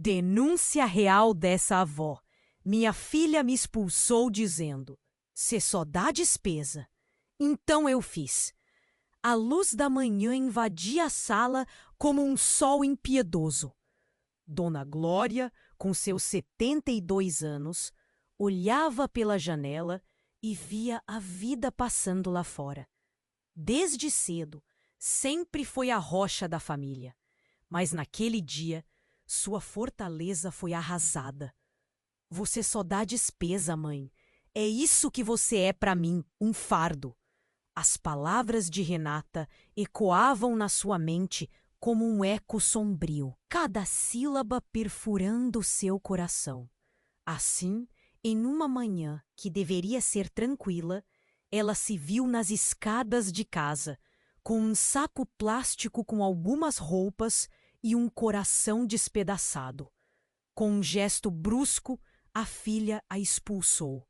Denúncia real dessa avó. Minha filha me expulsou dizendo: "Cê só dá despesa." Então eu fiz. A luz da manhã invadia a sala como um sol impiedoso. Dona Glória, com seus 72 anos, olhava pela janela e via a vida passando lá fora. Desde cedo, sempre foi a rocha da família. Mas naquele dia, sua fortaleza foi arrasada. Você só dá despesa, mãe. É isso que você é para mim, um fardo. As palavras de Renata ecoavam na sua mente como um eco sombrio, cada sílaba perfurando seu coração. Assim, em uma manhã que deveria ser tranquila, ela se viu nas escadas de casa, com um saco plástico com algumas roupas e um coração despedaçado. Com um gesto brusco, a filha a expulsou.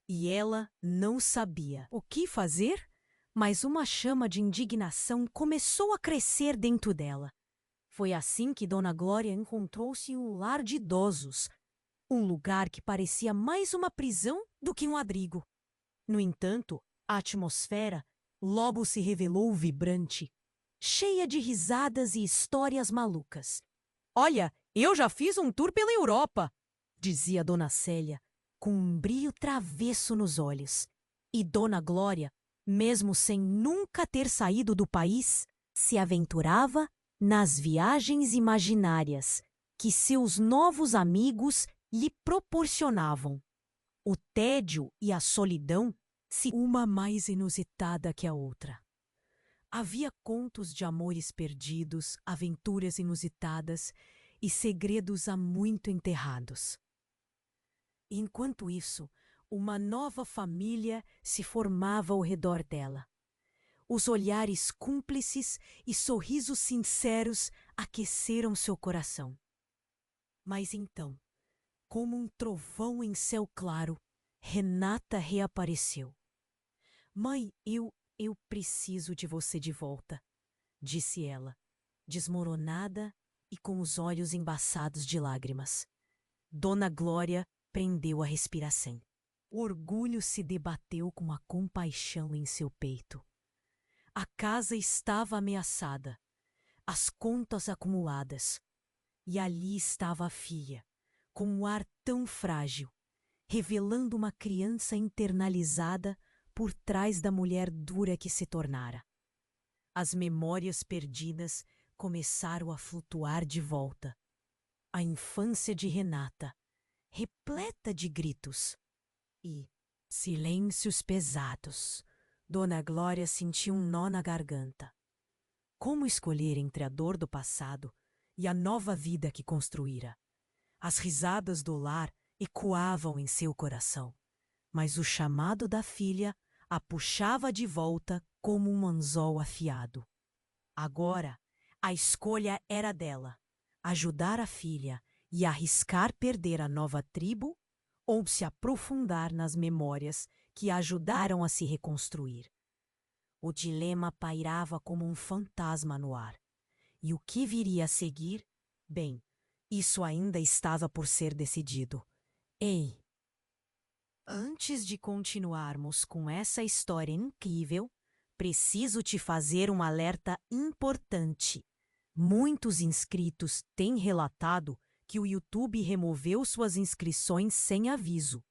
E ela não sabia o que fazer, mas uma chama de indignação começou a crescer dentro dela. Foi assim que Dona Glória encontrou-se em um lar de idosos, um lugar que parecia mais uma prisão do que um abrigo. No entanto, a atmosfera logo se revelou vibrante, cheia de risadas e histórias malucas. "Olha, eu já fiz um tour pela Europa", dizia Dona Célia, com um brilho travesso nos olhos. E Dona Glória, mesmo sem nunca ter saído do país, se aventurava nas viagens imaginárias que seus novos amigos lhe proporcionavam. O tédio e a solidão, se uma mais inusitada que a outra. Havia contos de amores perdidos, aventuras inusitadas e segredos há muito enterrados. Enquanto isso, uma nova família se formava ao redor dela. Os olhares cúmplices e sorrisos sinceros aqueceram seu coração. Mas então, como um trovão em céu claro, Renata reapareceu. "Mãe, eu preciso de você de volta", disse ela, desmoronada e com os olhos embaçados de lágrimas. Dona Glória prendeu a respiração. O orgulho se debateu com a compaixão em seu peito. A casa estava ameaçada, as contas acumuladas. E ali estava a filha, com um ar tão frágil, revelando uma criança internalizada por trás da mulher dura que se tornara. As memórias perdidas começaram a flutuar de volta. A infância de Renata, repleta de gritos e silêncios pesados. Dona Glória sentiu um nó na garganta. Como escolher entre a dor do passado e a nova vida que construíra? As risadas do lar ecoavam em seu coração, mas o chamado da filha a puxava de volta como um anzol afiado. Agora, a escolha era dela: ajudar a filha e arriscar perder a nova tribo ou se aprofundar nas memórias que a ajudaram a se reconstruir. O dilema pairava como um fantasma no ar. E o que viria a seguir? Bem, isso ainda estava por ser decidido. Ei! Antes de continuarmos com essa história incrível, preciso te fazer um alerta importante. Muitos inscritos têm relatado que o YouTube removeu suas inscrições sem aviso.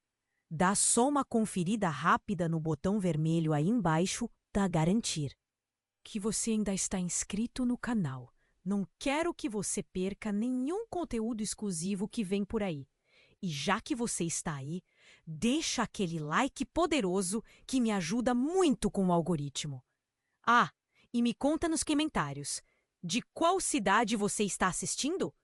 Dá só uma conferida rápida no botão vermelho aí embaixo para garantir que você ainda está inscrito no canal. Não quero que você perca nenhum conteúdo exclusivo que vem por aí. E já que você está aí, deixa aquele like poderoso que me ajuda muito com o algoritmo. Ah, e me conta nos comentários, de qual cidade você está assistindo?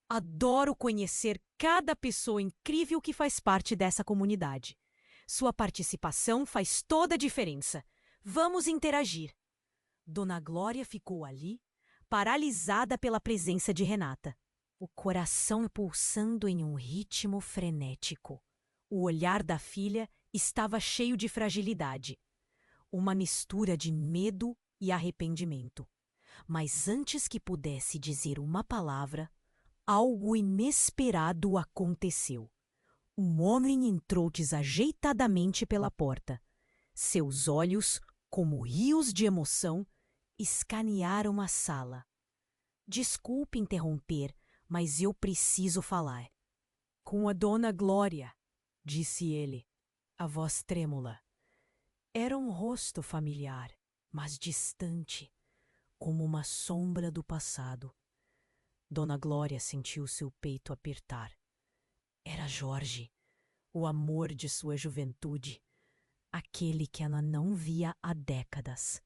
Adoro conhecer cada pessoa incrível que faz parte dessa comunidade. Sua participação faz toda a diferença. Vamos interagir. Dona Glória ficou ali, paralisada pela presença de Renata. O coração pulsando em um ritmo frenético. O olhar da filha estava cheio de fragilidade. Uma mistura de medo e arrependimento. Mas antes que pudesse dizer uma palavra, algo inesperado aconteceu. Um homem entrou desajeitadamente pela porta. Seus olhos, como rios de emoção, escanearam a sala. Desculpe interromper, mas eu preciso falar. Com a Dona Glória, disse ele, a voz trêmula. Era um rosto familiar, mas distante, como uma sombra do passado. Dona Glória sentiu seu peito apertar. Era Jorge, o amor de sua juventude, aquele que ela não via há décadas.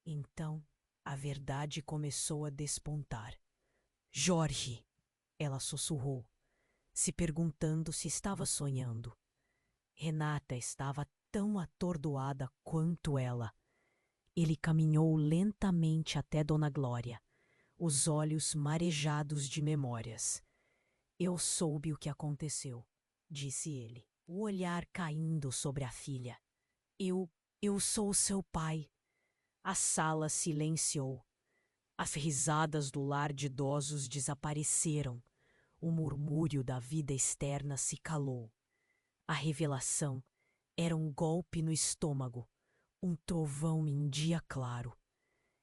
Então, a verdade começou a despontar. Jorge, ela sussurrou, se perguntando se estava sonhando. Renata estava tão atordoada quanto ela. Ele caminhou lentamente até Dona Glória, os olhos marejados de memórias. Eu soube o que aconteceu, disse ele, o olhar caindo sobre a filha. Eu sou seu pai. A sala silenciou. As risadas do lar de idosos desapareceram. O murmúrio da vida externa se calou. A revelação era um golpe no estômago, um trovão em dia claro.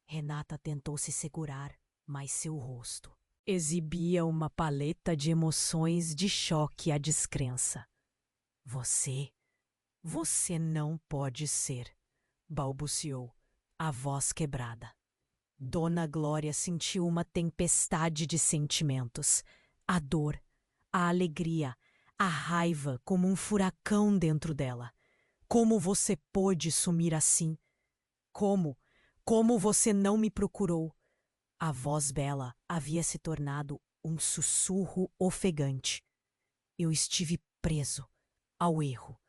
Renata tentou se segurar, mas seu rosto exibia uma paleta de emoções de choque à descrença. Você não pode ser, balbuciou, a voz quebrada. Dona Glória sentiu uma tempestade de sentimentos. A dor, a alegria, a raiva como um furacão dentro dela. Como você pôde sumir assim? Como? Como você não me procurou? A voz bela havia se tornado um sussurro ofegante. Eu estive preso ao erro,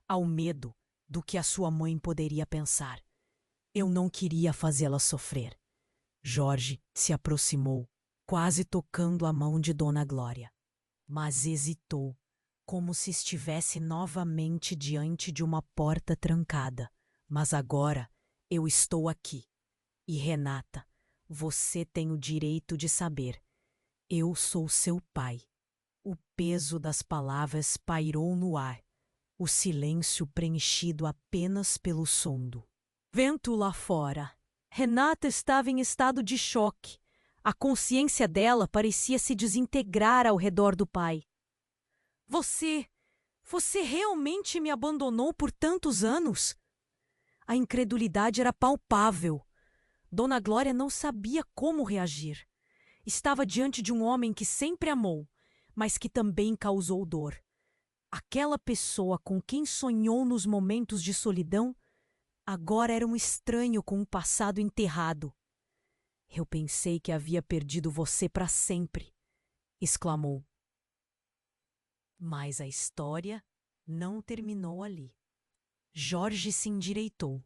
ao medo do que a sua mãe poderia pensar. Eu não queria fazê-la sofrer. Jorge se aproximou, quase tocando a mão de Dona Glória, mas hesitou, como se estivesse novamente diante de uma porta trancada. Mas agora eu estou aqui. E Renata, você tem o direito de saber. Eu sou seu pai. O peso das palavras pairou no ar, o silêncio preenchido apenas pelo som. Vento lá fora. Renata estava em estado de choque. A consciência dela parecia se desintegrar ao redor do pai. Você realmente me abandonou por tantos anos? A incredulidade era palpável. Dona Glória não sabia como reagir. Estava diante de um homem que sempre amou, mas que também causou dor. Aquela pessoa com quem sonhou nos momentos de solidão, agora era um estranho com um passado enterrado. Eu pensei que havia perdido você para sempre, exclamou. Mas a história não terminou ali. Jorge se endireitou,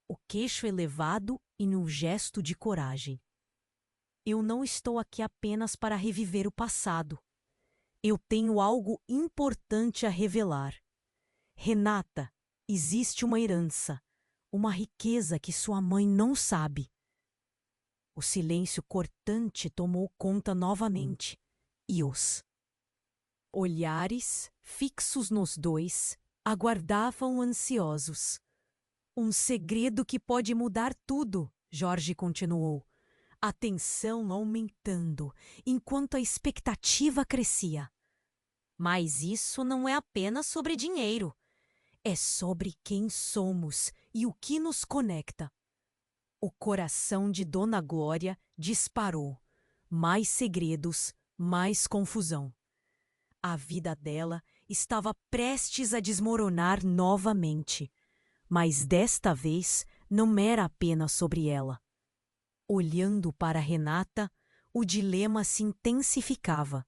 o queixo elevado e num gesto de coragem. Eu não estou aqui apenas para reviver o passado. Eu tenho algo importante a revelar. Renata, existe uma herança, uma riqueza que sua mãe não sabe. O silêncio cortante tomou conta novamente, e os olhares, fixos nos dois, aguardavam ansiosos. Um segredo que pode mudar tudo, Jorge continuou, a tensão aumentando enquanto a expectativa crescia. Mas isso não é apenas sobre dinheiro. É sobre quem somos e o que nos conecta. O coração de Dona Glória disparou. Mais segredos, mais confusão. A vida dela estava prestes a desmoronar novamente. Mas desta vez não era apenas sobre ela. Olhando para Renata, o dilema se intensificava.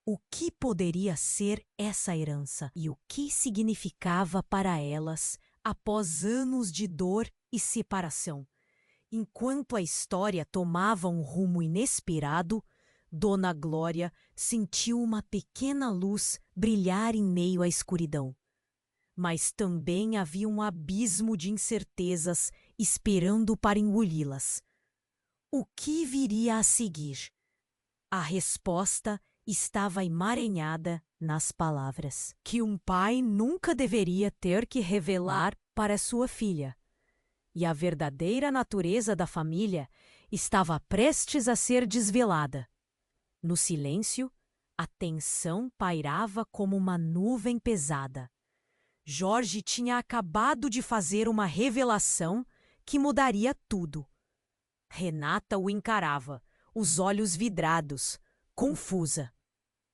O que poderia ser essa herança e o que significava para elas após anos de dor e separação? Enquanto a história tomava um rumo inesperado, Dona Glória sentiu uma pequena luz brilhar em meio à escuridão. Mas também havia um abismo de incertezas esperando para engoli-las. O que viria a seguir? A resposta estava emaranhada nas palavras que um pai nunca deveria ter que revelar para sua filha. E a verdadeira natureza da família estava prestes a ser desvelada. No silêncio, a tensão pairava como uma nuvem pesada. Jorge tinha acabado de fazer uma revelação que mudaria tudo. Renata o encarava, os olhos vidrados, confusa.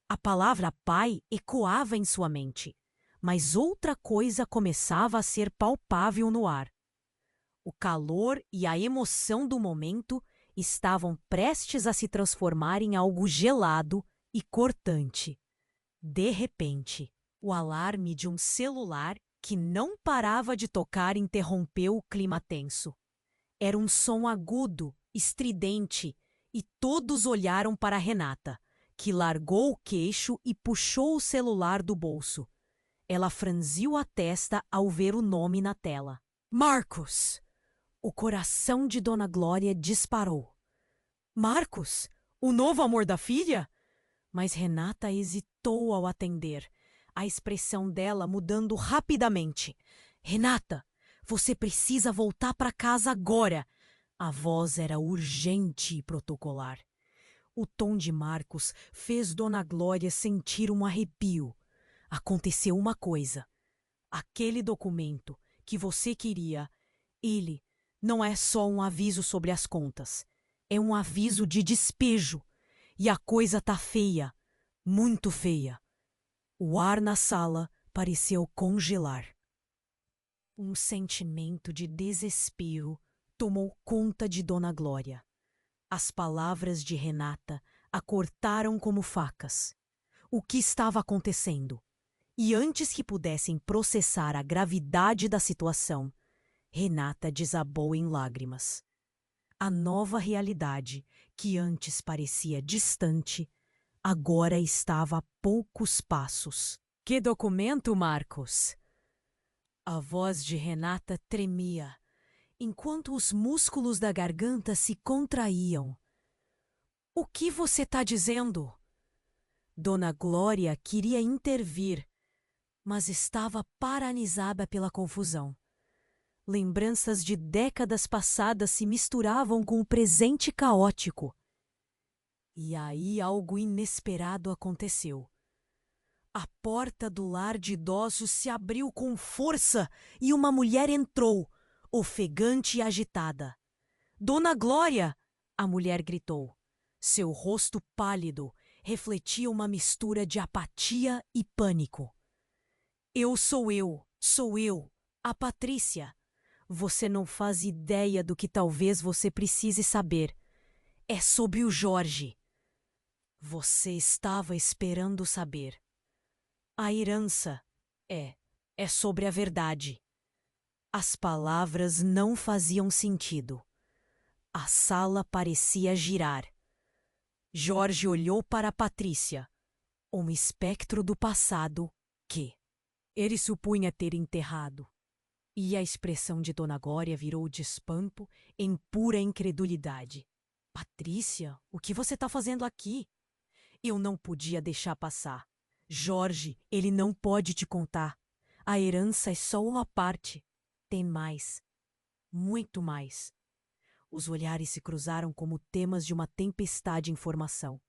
A palavra pai ecoava em sua mente, mas outra coisa começava a ser palpável no ar. O calor e a emoção do momento estavam prestes a se transformar em algo gelado e cortante. De repente, o alarme de um celular que não parava de tocar interrompeu o clima tenso. Era um som agudo, estridente, e todos olharam para Renata, que largou o queixo e puxou o celular do bolso. Ela franziu a testa ao ver o nome na tela. Marcos! O coração de Dona Glória disparou. Marcos? O novo amor da filha? Mas Renata hesitou ao atender, a expressão dela mudando rapidamente. Renata, você precisa voltar para casa agora. A voz era urgente e protocolar. O tom de Marcos fez Dona Glória sentir um arrepio. Aconteceu uma coisa. Aquele documento que você queria, ele não é só um aviso sobre as contas. É um aviso de despejo. E a coisa tá feia. Muito feia. O ar na sala pareceu congelar. Um sentimento de desespero tomou conta de Dona Glória. As palavras de Renata a cortaram como facas. O que estava acontecendo? E antes que pudessem processar a gravidade da situação, Renata desabou em lágrimas. A nova realidade, que antes parecia distante, agora estava a poucos passos. Que documento, Marcos? A voz de Renata tremia, enquanto os músculos da garganta se contraíam. O que você está dizendo? Dona Glória queria intervir, mas estava paralisada pela confusão. Lembranças de décadas passadas se misturavam com o presente caótico. E aí algo inesperado aconteceu. A porta do lar de idosos se abriu com força e uma mulher entrou, ofegante e agitada. Dona Glória! A mulher gritou. Seu rosto pálido refletia uma mistura de apatia e pânico. Sou eu, a Patrícia. Você não faz ideia do que talvez você precise saber. É sobre o Jorge. Você estava esperando saber. A herança é sobre a verdade. As palavras não faziam sentido. A sala parecia girar. Jorge olhou para Patrícia, um espectro do passado que ele supunha ter enterrado. E a expressão de Dona Glória virou de espanto em pura incredulidade. Patrícia, o que você está fazendo aqui? Eu não podia deixar passar. Jorge, ele não pode te contar. A herança é só uma parte. Tem mais. Muito mais. Os olhares se cruzaram como temas de uma tempestade de informação.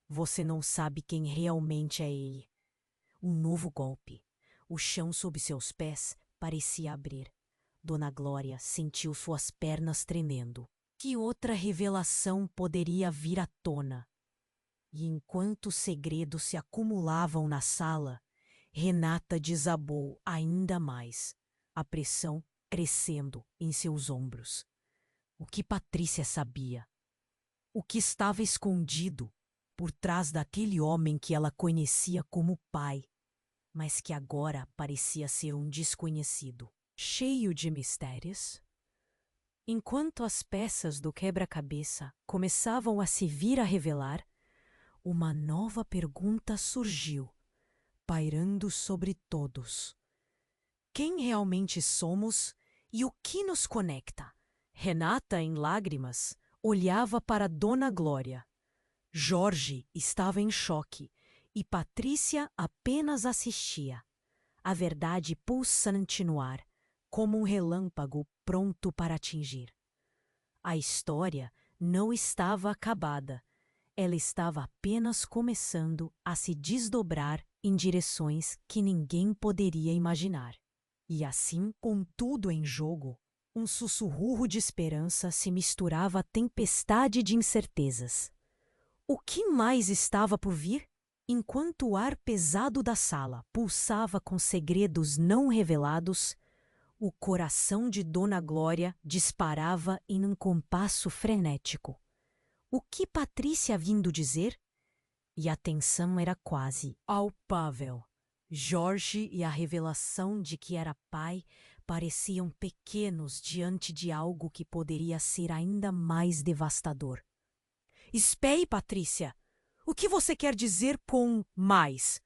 Você não sabe quem realmente é ele. Um novo golpe. O chão sob seus pés parecia abrir. Dona Glória sentiu suas pernas tremendo. Que outra revelação poderia vir à tona? E enquanto os segredos se acumulavam na sala, Renata desabou ainda mais, a pressão crescendo em seus ombros. O que Patrícia sabia? O que estava escondido por trás daquele homem que ela conhecia como pai, mas que agora parecia ser um desconhecido, cheio de mistérios? Enquanto as peças do quebra-cabeça começavam a se vir a revelar, uma nova pergunta surgiu, pairando sobre todos. Quem realmente somos e o que nos conecta? Renata, em lágrimas, olhava para Dona Glória. Jorge estava em choque e Patrícia apenas assistia, a verdade pulsante no ar, como um relâmpago pronto para atingir. A história não estava acabada, ela estava apenas começando a se desdobrar em direções que ninguém poderia imaginar. E assim, com tudo em jogo, um sussurro de esperança se misturava à tempestade de incertezas. O que mais estava por vir? Enquanto o ar pesado da sala pulsava com segredos não revelados, o coração de Dona Glória disparava em um compasso frenético. O que Patrícia havia vindo dizer? E a tensão era quase palpável. Jorge e a revelação de que era pai pareciam pequenos diante de algo que poderia ser ainda mais devastador. Espere, Patrícia! O que você quer dizer com mais?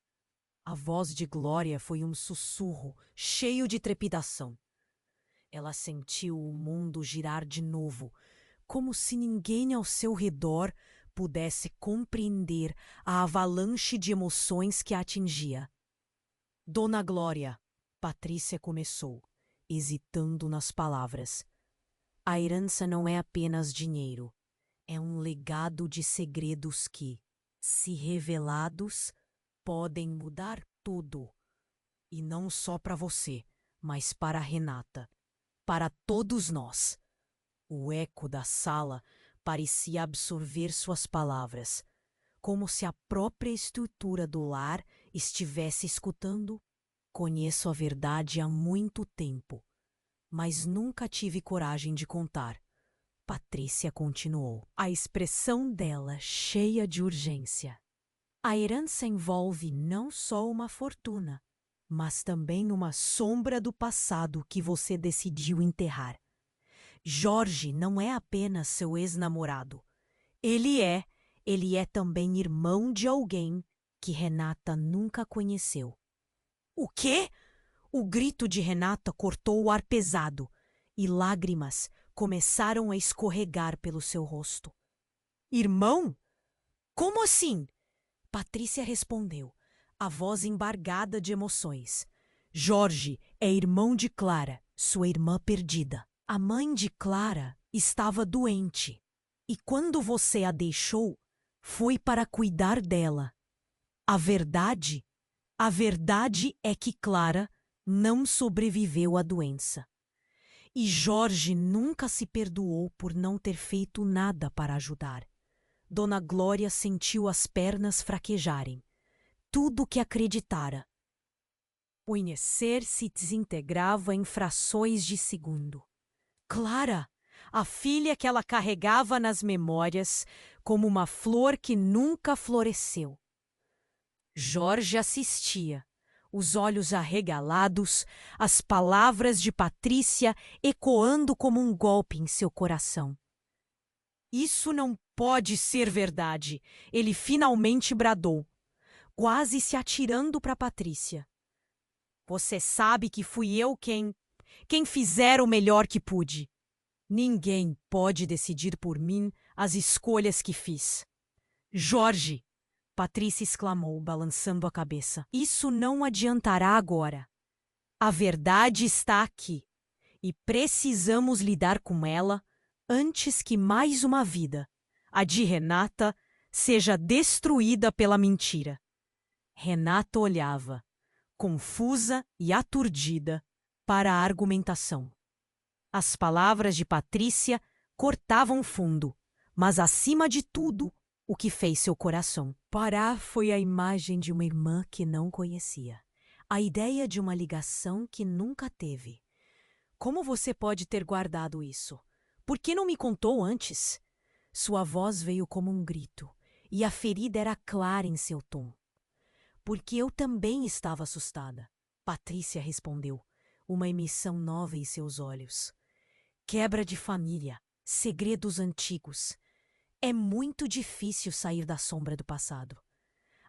A voz de Glória foi um sussurro, cheio de trepidação. Ela sentiu o mundo girar de novo, como se ninguém ao seu redor pudesse compreender a avalanche de emoções que a atingia. Dona Glória, Patrícia começou, hesitando nas palavras. A herança não é apenas dinheiro. É um legado de segredos que, se revelados, podem mudar tudo. E não só para você, mas para Renata. Para todos nós. O eco da sala parecia absorver suas palavras, como se a própria estrutura do lar estivesse escutando. Conheço a verdade há muito tempo, mas nunca tive coragem de contar. Patrícia continuou, a expressão dela cheia de urgência. A herança envolve não só uma fortuna, mas também uma sombra do passado que você decidiu enterrar. Jorge não é apenas seu ex-namorado. Ele é também irmão de alguém que Renata nunca conheceu. O quê? O grito de Renata cortou o ar pesado e lágrimas começaram a escorregar pelo seu rosto. Irmão? Como assim? Patrícia respondeu, a voz embargada de emoções. Jorge é irmão de Clara, sua irmã perdida. A mãe de Clara estava doente e quando você a deixou, foi para cuidar dela. A verdade é que Clara não sobreviveu à doença. E Jorge nunca se perdoou por não ter feito nada para ajudar. Dona Glória sentiu as pernas fraquejarem. Tudo o que acreditara. Conhecer se desintegrava em frações de segundo. Clara, a filha que ela carregava nas memórias como uma flor que nunca floresceu. Jorge assistia, os olhos arregalados, as palavras de Patrícia ecoando como um golpe em seu coração. Isso não pode ser verdade, ele finalmente bradou, quase se atirando para Patrícia. Você sabe que fui eu quem fizer o melhor que pude. Ninguém pode decidir por mim as escolhas que fiz. Jorge! Patrícia exclamou, balançando a cabeça. Isso não adiantará agora. A verdade está aqui, e precisamos lidar com ela antes que mais uma vida, a de Renata, seja destruída pela mentira. Renata olhava, confusa e aturdida, para a argumentação. As palavras de Patrícia cortavam fundo, mas acima de tudo, o que fez seu coração parar foi a imagem de uma irmã que não conhecia. A ideia de uma ligação que nunca teve. Como você pode ter guardado isso? Por que não me contou antes? Sua voz veio como um grito, e a ferida era clara em seu tom. Porque eu também estava assustada. Patrícia respondeu, uma emissão nova em seus olhos. Quebra de família, segredos antigos. É muito difícil sair da sombra do passado.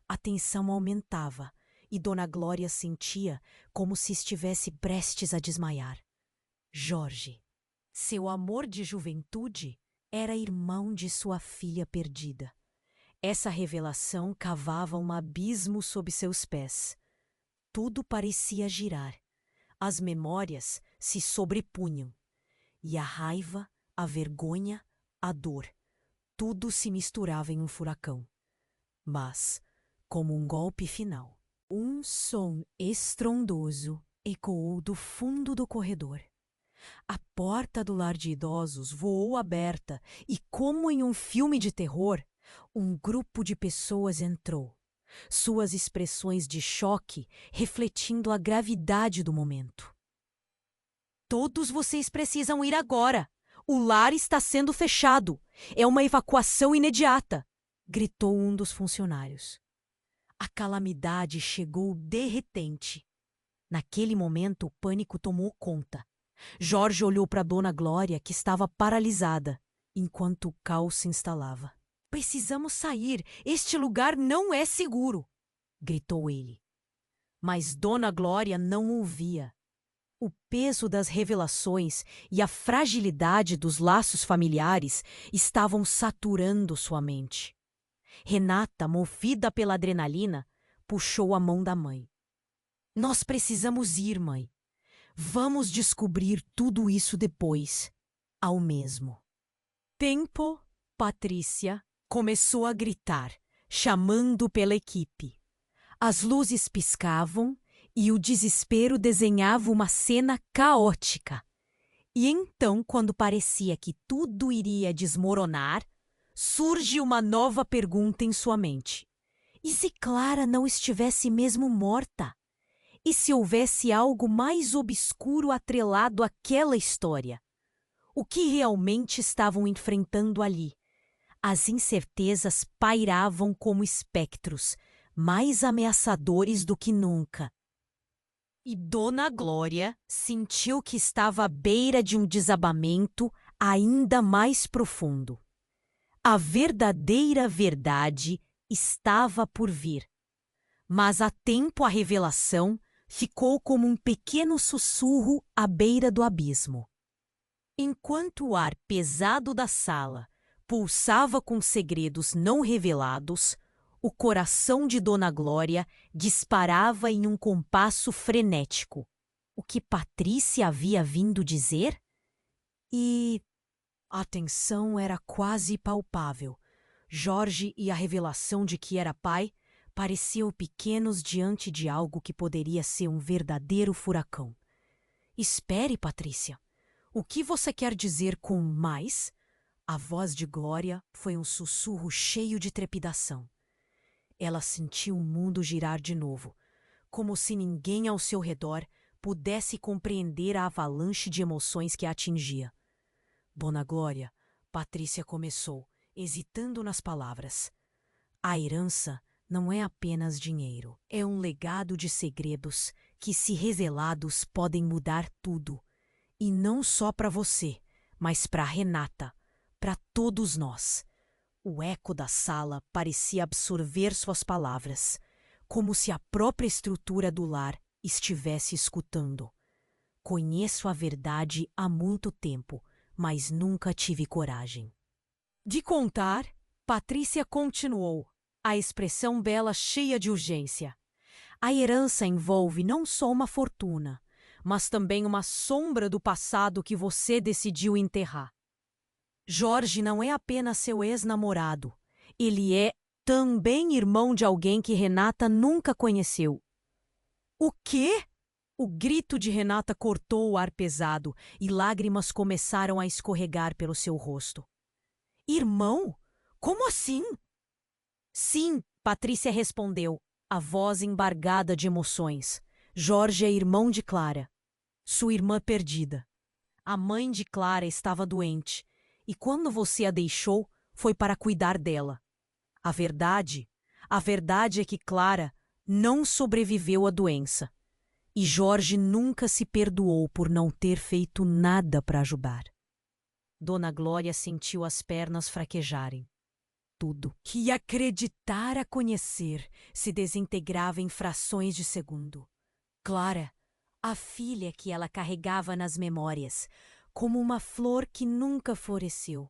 A tensão aumentava e Dona Glória sentia como se estivesse prestes a desmaiar. Jorge, seu amor de juventude, era irmão de sua filha perdida. Essa revelação cavava um abismo sob seus pés. Tudo parecia girar. As memórias se sobrepunham. E a raiva, a vergonha, a dor. Tudo se misturava em um furacão. Mas, como um golpe final, um som estrondoso ecoou do fundo do corredor. A porta do lar de idosos voou aberta e, como em um filme de terror, um grupo de pessoas entrou, suas expressões de choque refletindo a gravidade do momento. Todos vocês precisam ir agora! O lar está sendo fechado! É uma evacuação imediata! Gritou um dos funcionários. A calamidade chegou de repente. Naquele momento, o pânico tomou conta. Jorge olhou para Dona Glória, que estava paralisada, enquanto o caos se instalava. Precisamos sair! Este lugar não é seguro! Gritou ele. Mas Dona Glória não ouvia. O peso das revelações e a fragilidade dos laços familiares estavam saturando sua mente. Renata, movida pela adrenalina, puxou a mão da mãe. Nós precisamos ir, mãe. Vamos descobrir tudo isso depois, ao mesmo tempo. Patrícia começou a gritar, chamando pela equipe. As luzes piscavam e o desespero desenhava uma cena caótica. E então, quando parecia que tudo iria desmoronar, surge uma nova pergunta em sua mente. E se Clara não estivesse mesmo morta? E se houvesse algo mais obscuro atrelado àquela história? O que realmente estavam enfrentando ali? As incertezas pairavam como espectros, mais ameaçadores do que nunca. E Dona Glória sentiu que estava à beira de um desabamento ainda mais profundo. A verdadeira verdade estava por vir. Mas a tempo a revelação ficou como um pequeno sussurro à beira do abismo. Enquanto o ar pesado da sala pulsava com segredos não revelados, o coração de Dona Glória disparava em um compasso frenético. O que Patrícia havia vindo dizer? E a tensão era quase palpável. Jorge e a revelação de que era pai pareciam pequenos diante de algo que poderia ser um verdadeiro furacão. Espere, Patrícia. O que você quer dizer com mais? A voz de Glória foi um sussurro cheio de trepidação. Ela sentiu o mundo girar de novo, como se ninguém ao seu redor pudesse compreender a avalanche de emoções que a atingia. Dona Glória, Patrícia começou, hesitando nas palavras. A herança não é apenas dinheiro. É um legado de segredos que, se revelados, podem mudar tudo. E não só para você, mas para Renata, para todos nós. O eco da sala parecia absorver suas palavras, como se a própria estrutura do lar estivesse escutando. Conheço a verdade há muito tempo, mas nunca tive coragem de contar. Patrícia continuou, a expressão bela cheia de urgência. A herança envolve não só uma fortuna, mas também uma sombra do passado que você decidiu enterrar. Jorge não é apenas seu ex-namorado. Ele é também irmão de alguém que Renata nunca conheceu. O quê? O grito de Renata cortou o ar pesado e lágrimas começaram a escorregar pelo seu rosto. Irmão? Como assim? Sim, Patrícia respondeu, a voz embargada de emoções. Jorge é irmão de Clara, sua irmã perdida. A mãe de Clara estava doente, e quando você a deixou, foi para cuidar dela. A verdade é que Clara não sobreviveu à doença. E Jorge nunca se perdoou por não ter feito nada para ajudar. Dona Glória sentiu as pernas fraquejarem. Tudo que acreditara conhecer se desintegrava em frações de segundo. Clara, a filha que ela carregava nas memórias, como uma flor que nunca floresceu.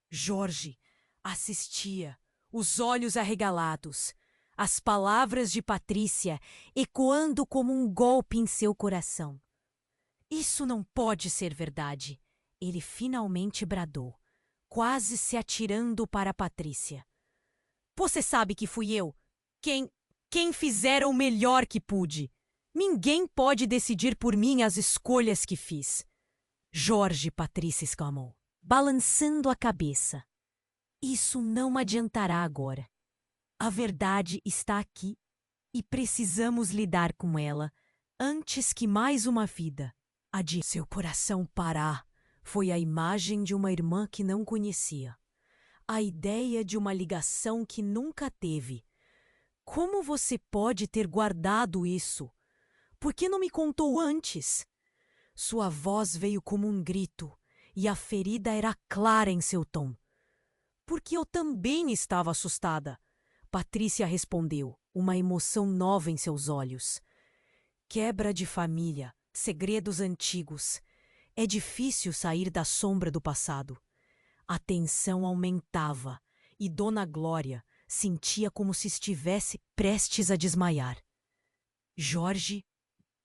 Jorge assistia, os olhos arregalados, as palavras de Patrícia ecoando como um golpe em seu coração. Isso não pode ser verdade, ele finalmente bradou, quase se atirando para Patrícia. Você sabe que fui eu quem fizera o melhor que pude. Ninguém pode decidir por mim as escolhas que fiz. Jorge, Patrícia exclamou, balançando a cabeça. Isso não adiantará agora. A verdade está aqui e precisamos lidar com ela antes que mais uma vida a de seu coração parar. Foi a imagem de uma irmã que não conhecia. A ideia de uma ligação que nunca teve. Como você pode ter guardado isso? Por que não me contou antes? Sua voz veio como um grito e a ferida era clara em seu tom. Porque eu também estava assustada. Patrícia respondeu, uma emoção nova em seus olhos. Quebra de família, segredos antigos. É difícil sair da sombra do passado. A tensão aumentava e Dona Glória sentia como se estivesse prestes a desmaiar. Jorge,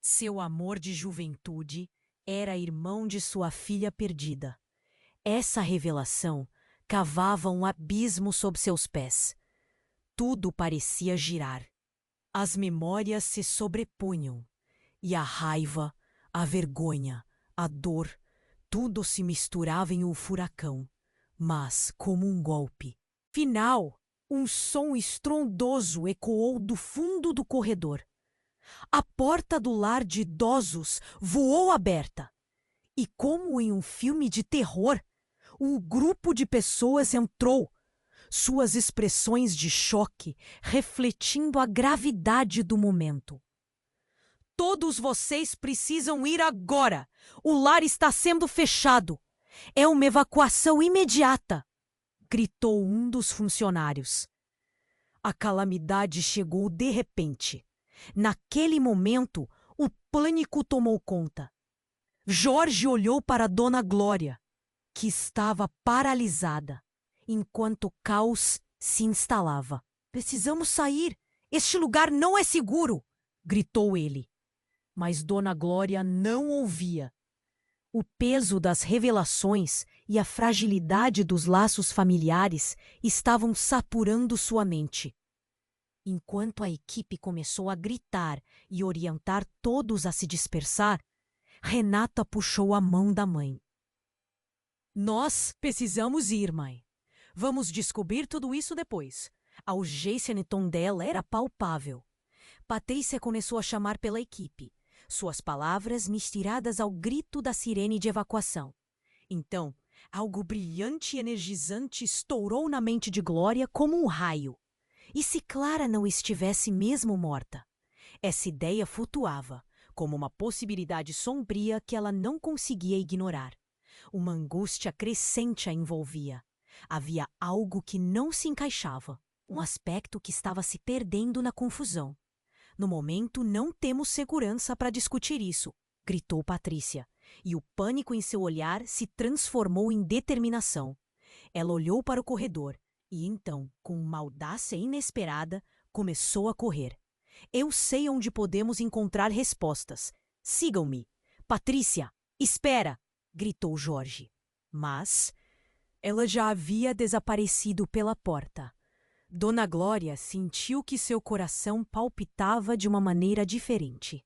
seu amor de juventude, era irmão de sua filha perdida. Essa revelação cavava um abismo sob seus pés. Tudo parecia girar. As memórias se sobrepunham, e a raiva, a vergonha, a dor, tudo se misturava em um furacão, mas como um golpe. Final, um som estrondoso ecoou do fundo do corredor. A porta do lar de idosos voou aberta. E como em um filme de terror, um grupo de pessoas entrou, suas expressões de choque refletindo a gravidade do momento. Todos vocês precisam ir agora! O lar está sendo fechado! É uma evacuação imediata! Gritou um dos funcionários. A calamidade chegou de repente. Naquele momento, o pânico tomou conta. Jorge olhou para Dona Glória, que estava paralisada, enquanto o caos se instalava. Precisamos sair! Este lugar não é seguro! Gritou ele. Mas Dona Glória não ouvia. O peso das revelações e a fragilidade dos laços familiares estavam saturando sua mente. Enquanto a equipe começou a gritar e orientar todos a se dispersar, Renata puxou a mão da mãe. Nós precisamos ir, mãe. Vamos descobrir tudo isso depois. A urgência no tom dela era palpável. Patrícia começou a chamar pela equipe, suas palavras misturadas ao grito da sirene de evacuação. Então, algo brilhante e energizante estourou na mente de Glória como um raio. E se Clara não estivesse mesmo morta? Essa ideia flutuava, como uma possibilidade sombria que ela não conseguia ignorar. Uma angústia crescente a envolvia. Havia algo que não se encaixava, um aspecto que estava se perdendo na confusão. No momento, não temos segurança para discutir isso, gritou Patrícia, e o pânico em seu olhar se transformou em determinação. Ela olhou para o corredor e então, com uma audácia inesperada, começou a correr. Eu sei onde podemos encontrar respostas. Sigam-me. Patrícia, espera! Gritou Jorge. Mas ela já havia desaparecido pela porta. Dona Glória sentiu que seu coração palpitava de uma maneira diferente.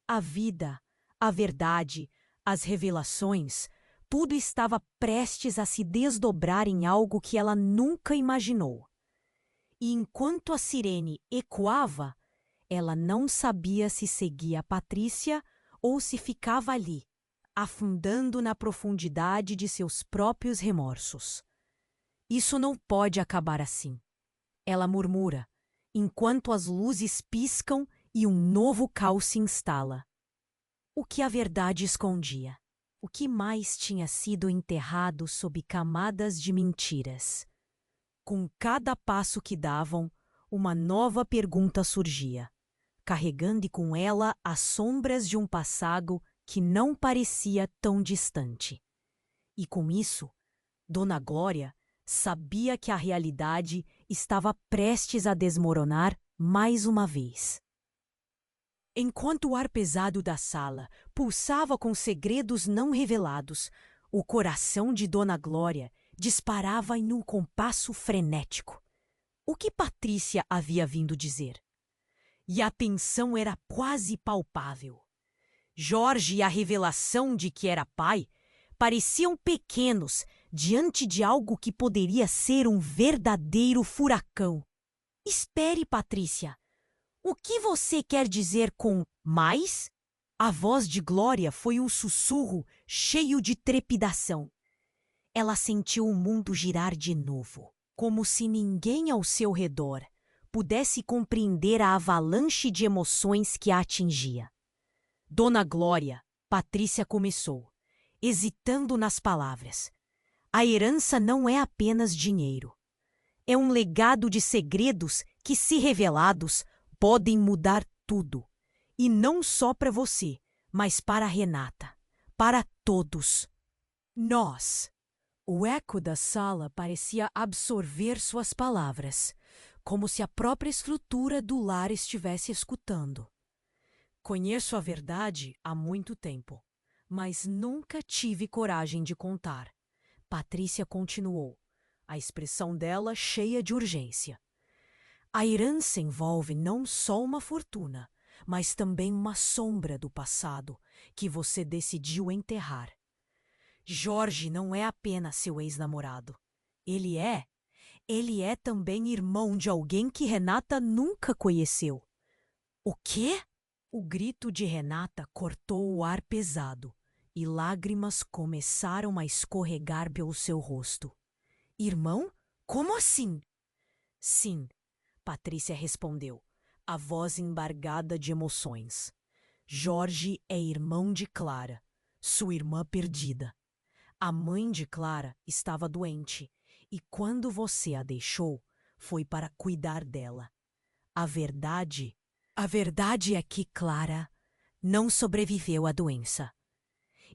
A vida, a verdade, as revelações, tudo estava prestes a se desdobrar em algo que ela nunca imaginou. E enquanto a sirene ecoava, ela não sabia se seguia a Patrícia ou se ficava ali, afundando na profundidade de seus próprios remorsos. Isso não pode acabar assim. Ela murmura, enquanto as luzes piscam e um novo caos se instala. O que a verdade escondia? O que mais tinha sido enterrado sob camadas de mentiras? Com cada passo que davam, uma nova pergunta surgia, carregando com ela as sombras de um passado que não parecia tão distante. E com isso, Dona Glória sabia que a realidade estava prestes a desmoronar mais uma vez. Enquanto o ar pesado da sala pulsava com segredos não revelados, o coração de Dona Glória disparava em um compasso frenético. O que Patrícia havia vindo dizer? E a tensão era quase palpável. Jorge e a revelação de que era pai pareciam pequenos diante de algo que poderia ser um verdadeiro furacão. Espere, Patrícia. O que você quer dizer com mais? A voz de Glória foi um sussurro cheio de trepidação. Ela sentiu o mundo girar de novo, como se ninguém ao seu redor pudesse compreender a avalanche de emoções que a atingia. Dona Glória, Patrícia começou, hesitando nas palavras. A herança não é apenas dinheiro. É um legado de segredos que, se revelados, podem mudar tudo. E não só para você, mas para Renata. Para todos. Nós. O eco da sala parecia absorver suas palavras, como se a própria estrutura do lar estivesse escutando. Conheço a verdade há muito tempo, mas nunca tive coragem de contar. Patrícia continuou, a expressão dela cheia de urgência. A herança envolve não só uma fortuna, mas também uma sombra do passado que você decidiu enterrar. Jorge não é apenas seu ex-namorado. Ele é também irmão de alguém que Renata nunca conheceu. O quê? O grito de Renata cortou o ar pesado e lágrimas começaram a escorregar pelo seu rosto. Irmão? Como assim? Sim, Patrícia respondeu, a voz embargada de emoções. Jorge é irmão de Clara, sua irmã perdida. A mãe de Clara estava doente e quando você a deixou, foi para cuidar dela. A verdade é que Clara não sobreviveu à doença.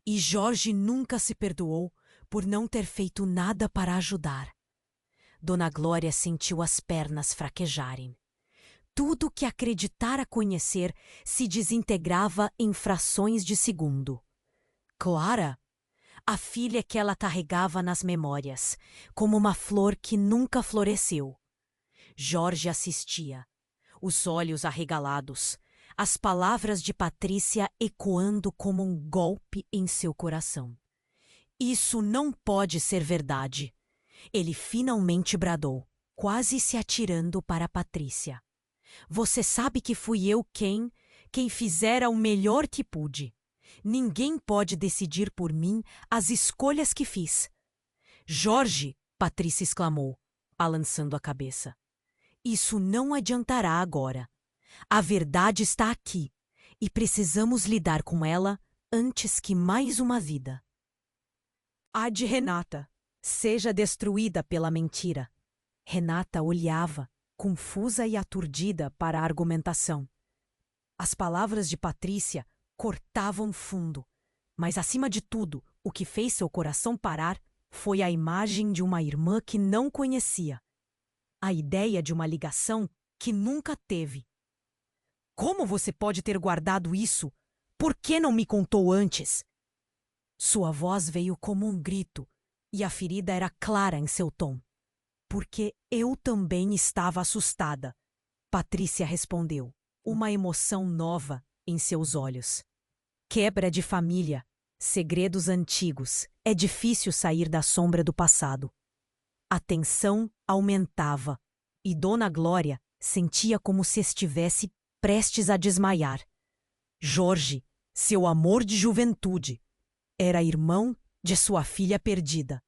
E Jorge nunca se perdoou por não ter feito nada para ajudar. Dona Glória sentiu as pernas fraquejarem. Tudo que acreditara conhecer se desintegrava em frações de segundo. Clara? A filha que ela carregava nas memórias, como uma flor que nunca floresceu. Jorge assistia, os olhos arregalados, as palavras de Patrícia ecoando como um golpe em seu coração. Isso não pode ser verdade. Ele finalmente bradou, quase se atirando para Patrícia. Você sabe que fui eu quem fizera o melhor que pude. Ninguém pode decidir por mim as escolhas que fiz. Jorge, Patrícia exclamou, balançando a cabeça. Isso não adiantará agora. A verdade está aqui e precisamos lidar com ela antes que mais uma vida. A de Renata seja destruída pela mentira. Renata olhava, confusa e aturdida, para a argumentação. As palavras de Patrícia cortavam fundo, mas acima de tudo, o que fez seu coração parar foi a imagem de uma irmã que não conhecia. A ideia de uma ligação que nunca teve. Como você pode ter guardado isso? Por que não me contou antes? Sua voz veio como um grito, e a ferida era clara em seu tom. Porque eu também estava assustada, Patrícia respondeu, uma emoção nova em seus olhos. Quebra de família, segredos antigos, é difícil sair da sombra do passado. A tensão aumentava, e Dona Glória sentia como se estivesse prestes a desmaiar. Jorge, seu amor de juventude, era irmão de sua filha perdida.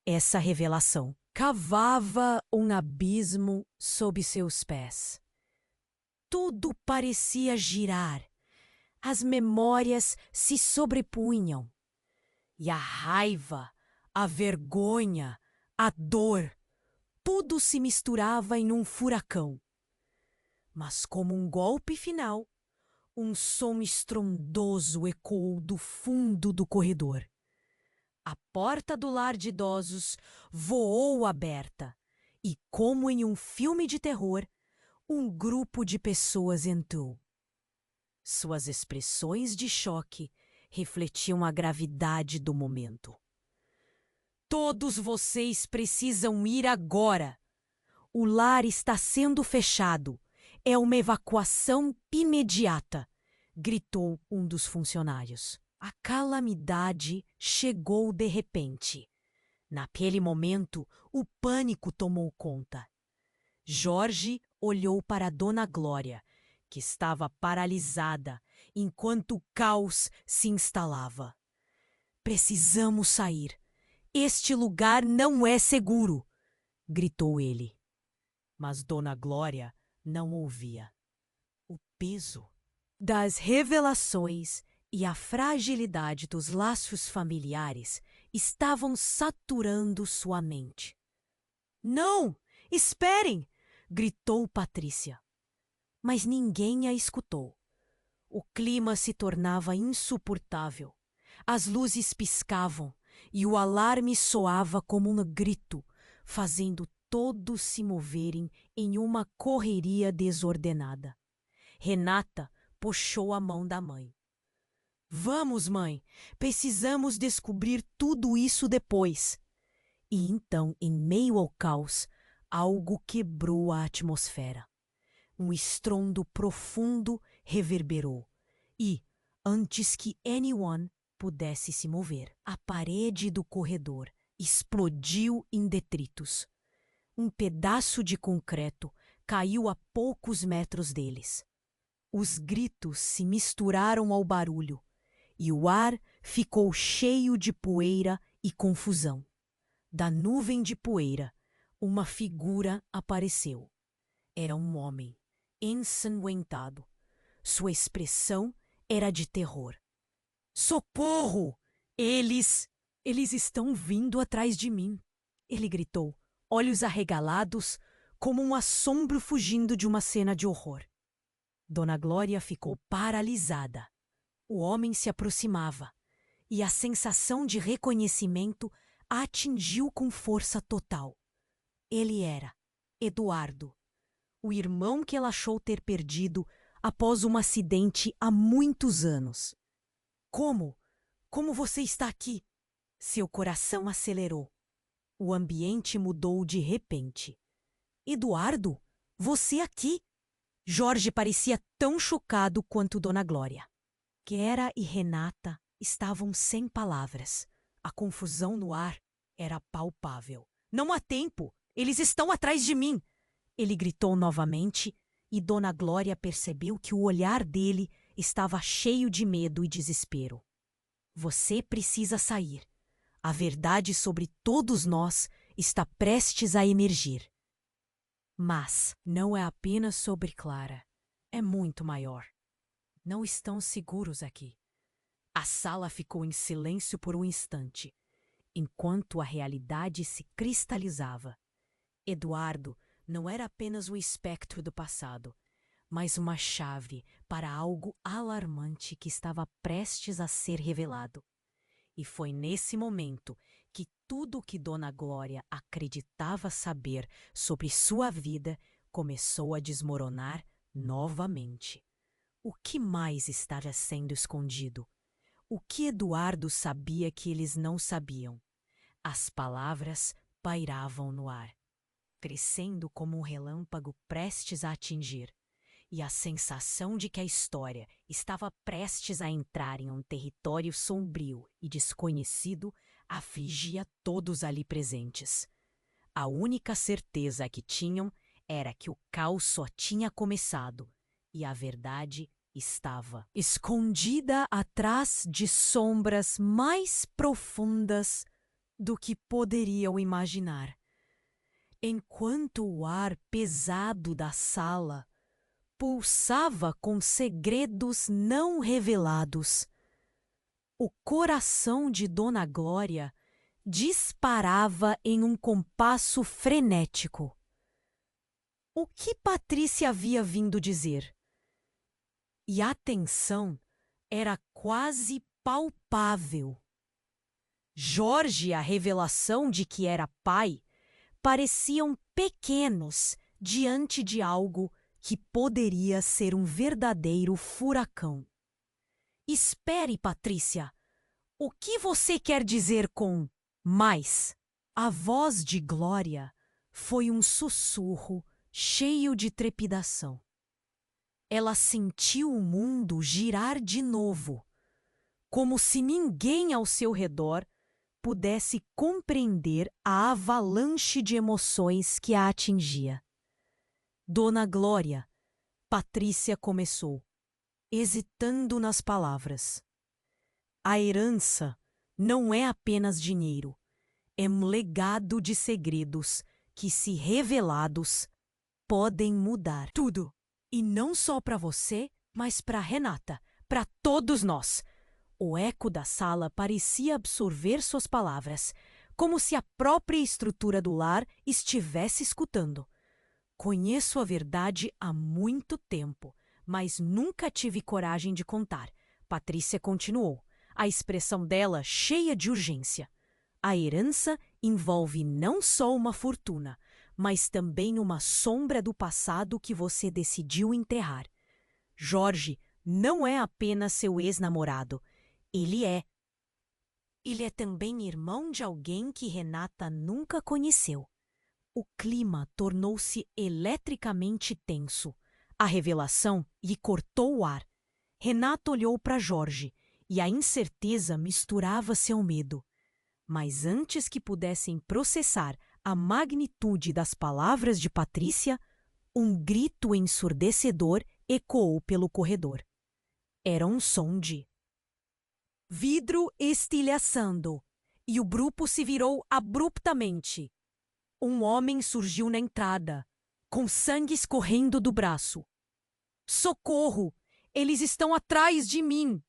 Essa revelação cavava um abismo sob seus pés. Tudo parecia girar. As memórias se sobrepunham. E a raiva, a vergonha, a dor, tudo se misturava em um furacão. Mas como um golpe final, um som estrondoso ecoou do fundo do corredor. A porta do lar de idosos voou aberta e, como em um filme de terror, um grupo de pessoas entrou. Suas expressões de choque refletiam a gravidade do momento. Todos vocês precisam ir agora. O lar está sendo fechado. É uma evacuação imediata, gritou um dos funcionários. A calamidade chegou de repente. Naquele momento, o pânico tomou conta. Jorge olhou para Dona Glória, que estava paralisada enquanto o caos se instalava. Precisamos sair. Este lugar não é seguro, gritou ele. Mas Dona Glória não ouvia. O peso das revelações e a fragilidade dos laços familiares estavam saturando sua mente. Não! Esperem! Gritou Patrícia. Mas ninguém a escutou. O clima se tornava insuportável. As luzes piscavam e o alarme soava como um grito, fazendo todos se moverem em uma correria desordenada. Renata puxou a mão da mãe. Vamos, mãe, precisamos descobrir tudo isso depois. E então, em meio ao caos, algo quebrou a atmosfera. Um estrondo profundo reverberou e, antes que anyone pudesse se mover, a parede do corredor explodiu em detritos. Um pedaço de concreto caiu a poucos metros deles. Os gritos se misturaram ao barulho e o ar ficou cheio de poeira e confusão. Da nuvem de poeira, uma figura apareceu. Era um homem, ensanguentado. Sua expressão era de terror. Socorro! Eles estão vindo atrás de mim, ele gritou, olhos arregalados, como um assombro fugindo de uma cena de horror. Dona Glória ficou paralisada. O homem se aproximava, e a sensação de reconhecimento a atingiu com força total. Ele era Eduardo, o irmão que ela achou ter perdido após um acidente há muitos anos. Como? Como você está aqui? Seu coração acelerou. O ambiente mudou de repente. Eduardo, você aqui? Jorge parecia tão chocado quanto Dona Glória. Guerra e Renata estavam sem palavras. A confusão no ar era palpável. Não há tempo! Eles estão atrás de mim! Ele gritou novamente e Dona Glória percebeu que o olhar dele estava cheio de medo e desespero. Você precisa sair. A verdade sobre todos nós está prestes a emergir. Mas não é apenas sobre Clara. É muito maior. Não estão seguros aqui. A sala ficou em silêncio por um instante, enquanto a realidade se cristalizava. Eduardo não era apenas um espectro do passado, mas uma chave para algo alarmante que estava prestes a ser revelado. E foi nesse momento que tudo o que Dona Glória acreditava saber sobre sua vida começou a desmoronar novamente. O que mais estava sendo escondido? O que Eduardo sabia que eles não sabiam? As palavras pairavam no ar, crescendo como um relâmpago prestes a atingir, e a sensação de que a história estava prestes a entrar em um território sombrio e desconhecido afligia todos ali presentes. A única certeza que tinham era que o caos só tinha começado e a verdade estava escondida atrás de sombras mais profundas do que poderiam imaginar. Enquanto o ar pesado da sala pulsava com segredos não revelados, o coração de Dona Glória disparava em um compasso frenético. O que Patrícia havia vindo dizer? E a tensão era quase palpável. Jorge, a revelação de que era pai, pareciam pequenos diante de algo que poderia ser um verdadeiro furacão. Espere, Patrícia. O que você quer dizer com mais? A voz de Glória foi um sussurro cheio de trepidação. Ela sentiu o mundo girar de novo, como se ninguém ao seu redor pudesse compreender a avalanche de emoções que a atingia. Dona Glória, Patrícia começou, hesitando nas palavras. A herança não é apenas dinheiro, é um legado de segredos que, se revelados, podem mudar tudo. E não só para você, mas para Renata, para todos nós. O eco da sala parecia absorver suas palavras, como se a própria estrutura do lar estivesse escutando. Conheço a verdade há muito tempo, mas nunca tive coragem de contar. Patrícia continuou, a expressão dela cheia de urgência. A herança envolve não só uma fortuna, mas também uma sombra do passado que você decidiu enterrar. Jorge não é apenas seu ex-namorado. Ele é também irmão de alguém que Renata nunca conheceu. O clima tornou-se eletricamente tenso. A revelação lhe cortou o ar. Renata olhou para Jorge e a incerteza misturava-se ao medo. Mas antes que pudessem processar a magnitude das palavras de Patrícia, um grito ensurdecedor ecoou pelo corredor. Era um som de vidro estilhaçando, e o grupo se virou abruptamente. Um homem surgiu na entrada, com sangue escorrendo do braço. Socorro! Eles estão atrás de mim!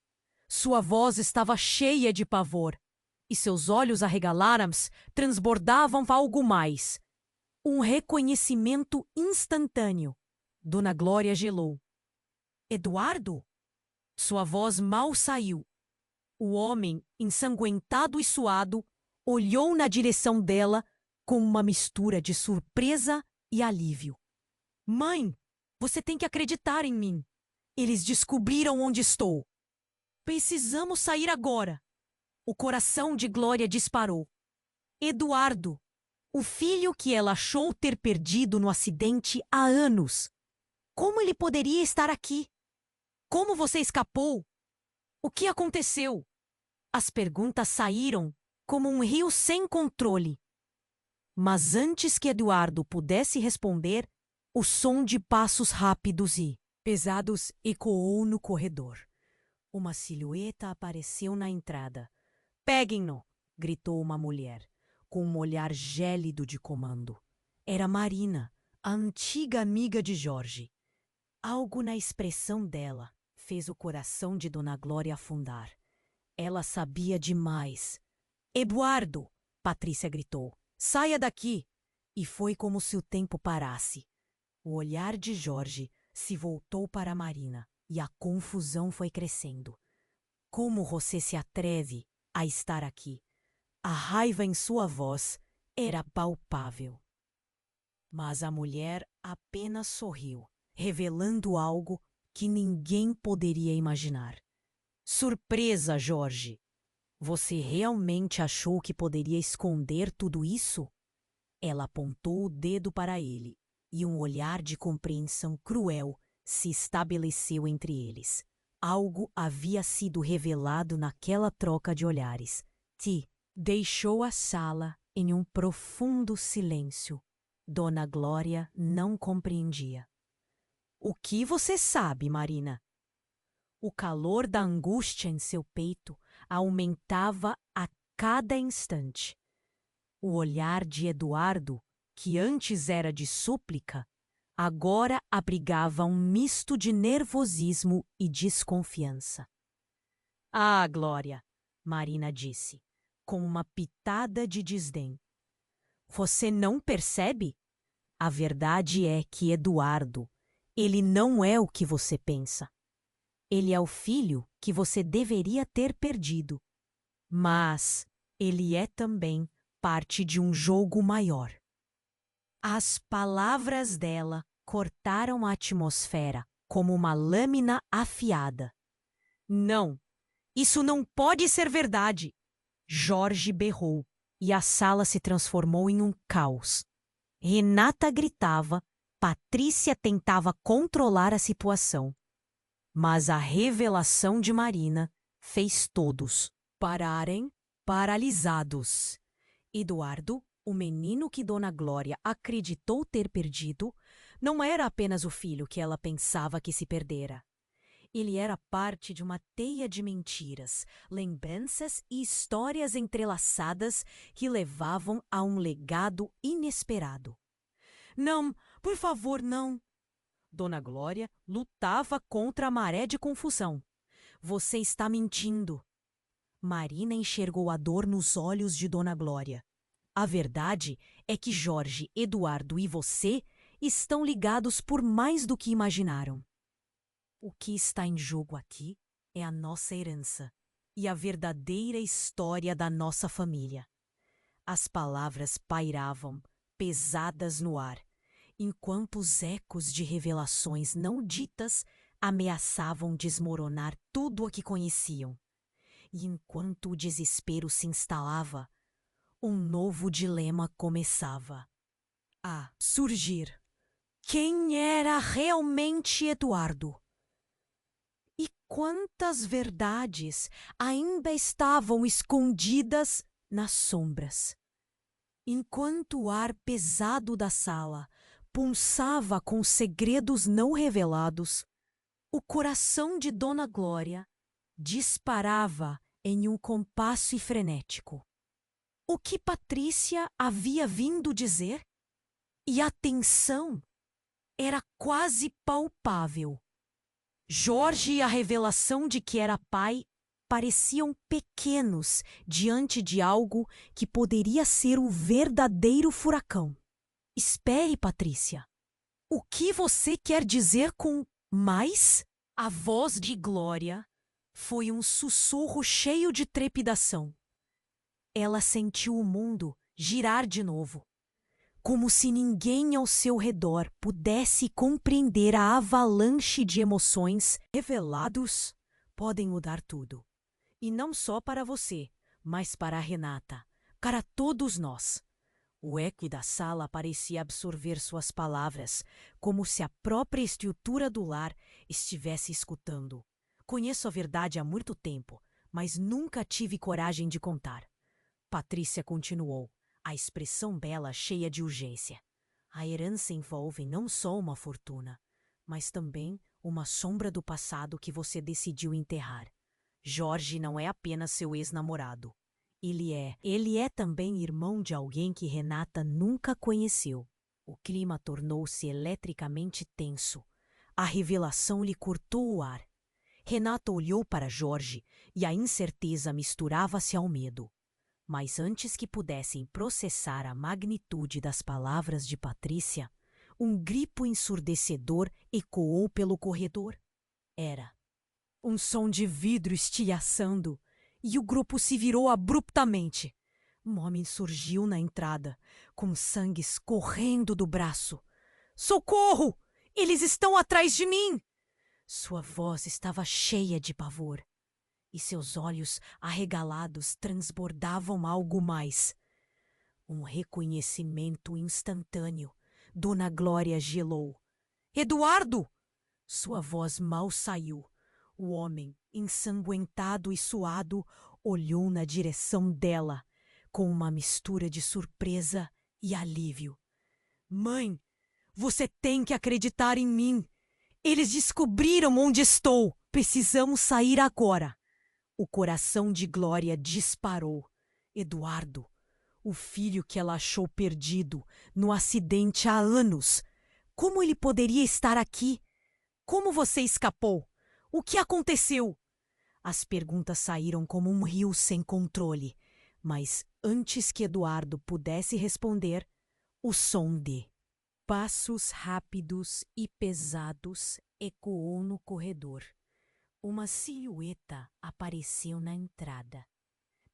Sua voz estava cheia de pavor, e seus olhos arregalados transbordavam algo mais. Um reconhecimento instantâneo. Dona Glória gelou. Eduardo? Sua voz mal saiu. O homem, ensanguentado e suado, olhou na direção dela com uma mistura de surpresa e alívio. Mãe, você tem que acreditar em mim. Eles descobriram onde estou. Precisamos sair agora. O coração de Glória disparou. Eduardo, o filho que ela achou ter perdido no acidente há anos. Como ele poderia estar aqui? Como você escapou? O que aconteceu? As perguntas saíram como um rio sem controle. Mas antes que Eduardo pudesse responder, o som de passos rápidos e pesados ecoou no corredor. Uma silhueta apareceu na entrada. Peguem-no! Gritou uma mulher, com um olhar gélido de comando. Era Marina, a antiga amiga de Jorge. Algo na expressão dela fez o coração de Dona Glória afundar. Ela sabia demais. Eduardo! Patrícia gritou. Saia daqui! E foi como se o tempo parasse. O olhar de Jorge se voltou para Marina e a confusão foi crescendo. Como você se atreve a estar aqui? A raiva em sua voz era palpável. Mas a mulher apenas sorriu, revelando algo que ninguém poderia imaginar. Surpresa, Jorge! Você realmente achou que poderia esconder tudo isso? Ela apontou o dedo para ele, e um olhar de compreensão cruel se estabeleceu entre eles. Algo havia sido revelado naquela troca de olhares. Ti deixou a sala em um profundo silêncio. Dona Glória não compreendia. O que você sabe, Marina? O calor da angústia em seu peito aumentava a cada instante. O olhar de Eduardo, que antes era de súplica, agora abrigava um misto de nervosismo e desconfiança. Ah, Glória, Marina disse, com uma pitada de desdém. Você não percebe? A verdade é que Eduardo, ele não é o que você pensa. Ele é o filho que você deveria ter perdido. Mas ele é também parte de um jogo maior. As palavras dela cortaram a atmosfera como uma lâmina afiada. Não, isso não pode ser verdade! Jorge berrou e a sala se transformou em um caos. Renata gritava, Patrícia tentava controlar a situação. Mas a revelação de Marina fez todos pararem paralisados. Eduardo, o menino que Dona Glória acreditou ter perdido, não era apenas o filho que ela pensava que se perdera. Ele era parte de uma teia de mentiras, lembranças e histórias entrelaçadas que levavam a um legado inesperado. Não, por favor, não. Dona Glória lutava contra a maré de confusão. Você está mentindo. Marina enxergou a dor nos olhos de Dona Glória. A verdade é que Jorge, Eduardo e você estão ligados por mais do que imaginaram. O que está em jogo aqui é a nossa herança e a verdadeira história da nossa família. As palavras pairavam, pesadas no ar, enquanto os ecos de revelações não ditas ameaçavam desmoronar tudo o que conheciam. E enquanto o desespero se instalava, um novo dilema começava a surgir. Quem era realmente Eduardo? E quantas verdades ainda estavam escondidas nas sombras? Enquanto o ar pesado da sala pulsava com segredos não revelados, o coração de Dona Glória disparava em um compasso frenético. O que Patrícia havia vindo dizer? E a tensão era quase palpável. Jorge e a revelação de que era pai pareciam pequenos diante de algo que poderia ser o verdadeiro furacão. Espere, Patrícia. O que você quer dizer com mais? A voz de Glória foi um sussurro cheio de trepidação. Ela sentiu o mundo girar de novo, como se ninguém ao seu redor pudesse compreender a avalanche de emoções revelados podem mudar tudo. E não só para você, mas para a Renata, para todos nós. O eco da sala parecia absorver suas palavras, como se a própria estrutura do lar estivesse escutando. Conheço a verdade há muito tempo, mas nunca tive coragem de contar. Patrícia continuou, a expressão bela cheia de urgência. A herança envolve não só uma fortuna, mas também uma sombra do passado que você decidiu enterrar. Jorge não é apenas seu ex-namorado. Ele é também irmão de alguém que Renata nunca conheceu. O clima tornou-se eletricamente tenso. A revelação lhe cortou o ar. Renata olhou para Jorge e a incerteza misturava-se ao medo. Mas antes que pudessem processar a magnitude das palavras de Patrícia, um grito ensurdecedor ecoou pelo corredor. Era um som de vidro estilhaçando, e o grupo se virou abruptamente. Um homem surgiu na entrada, com sangue escorrendo do braço. Socorro! Eles estão atrás de mim! Sua voz estava cheia de pavor, e seus olhos arregalados transbordavam algo mais. Um reconhecimento instantâneo. Dona Glória gelou. Eduardo! Sua voz mal saiu. O homem, ensanguentado e suado, olhou na direção dela, com uma mistura de surpresa e alívio. Mãe, você tem que acreditar em mim. Eles descobriram onde estou. Precisamos sair agora. O coração de Glória disparou. Eduardo, o filho que ela achou perdido no acidente há anos. Como ele poderia estar aqui? Como você escapou? O que aconteceu? As perguntas saíram como um rio sem controle, mas antes que Eduardo pudesse responder, o som de passos rápidos e pesados ecoou no corredor. Uma silhueta apareceu na entrada.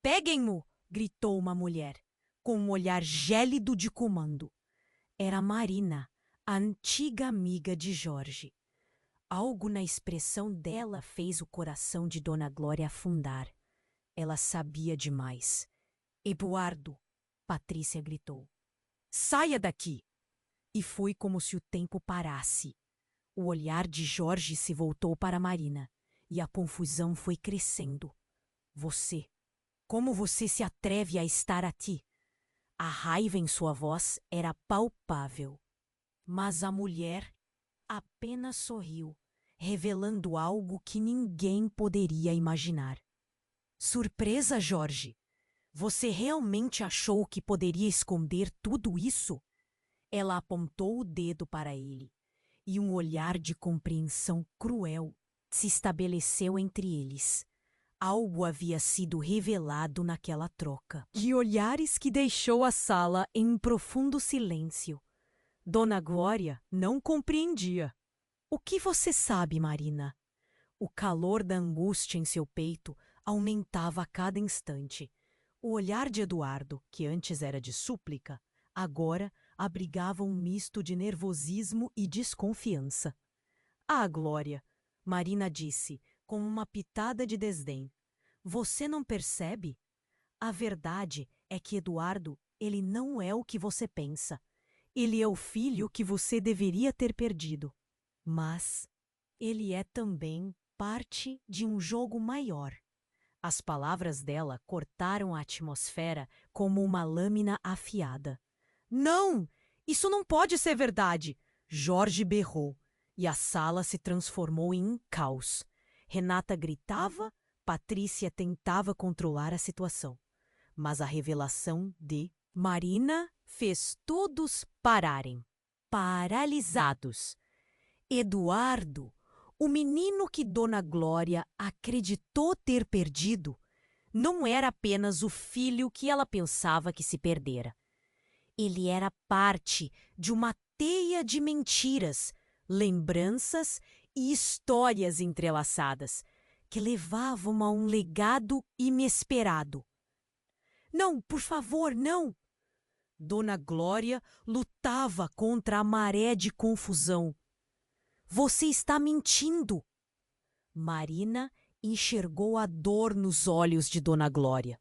Peguem-no! Gritou uma mulher, com um olhar gélido de comando. Era Marina, a antiga amiga de Jorge. Algo na expressão dela fez o coração de Dona Glória afundar. Ela sabia demais. Eduardo, Patrícia gritou. Saia daqui! E foi como se o tempo parasse. O olhar de Jorge se voltou para Marina, e a confusão foi crescendo. Você, como você se atreve a estar aqui? A raiva em sua voz era palpável. Mas a mulher apenas sorriu, revelando algo que ninguém poderia imaginar. Surpresa, Jorge! Você realmente achou que poderia esconder tudo isso? Ela apontou o dedo para ele, e um olhar de compreensão cruel se estabeleceu entre eles. Algo havia sido revelado naquela troca. De olhares que deixou a sala em um profundo silêncio. Dona Glória não compreendia. O que você sabe, Marina? O calor da angústia em seu peito aumentava a cada instante. O olhar de Eduardo, que antes era de súplica, agora abrigava um misto de nervosismo e desconfiança. Ah, Glória, Marina disse, com uma pitada de desdém. Você não percebe? A verdade é que Eduardo, ele não é o que você pensa. Ele é o filho que você deveria ter perdido. Mas ele é também parte de um jogo maior. As palavras dela cortaram a atmosfera como uma lâmina afiada. Não! Isso não pode ser verdade! Jorge berrou, e a sala se transformou em um caos. Renata gritava, Patrícia tentava controlar a situação. Mas a revelação de Marina fez todos pararem, paralisados. Eduardo, o menino que Dona Glória acreditou ter perdido, não era apenas o filho que ela pensava que se perdera. Ele era parte de uma teia de mentiras, lembranças e histórias entrelaçadas, que levavam a um legado inesperado. Não, por favor, não! Dona Glória lutava contra a maré de confusão. Você está mentindo! Marina enxergou a dor nos olhos de Dona Glória.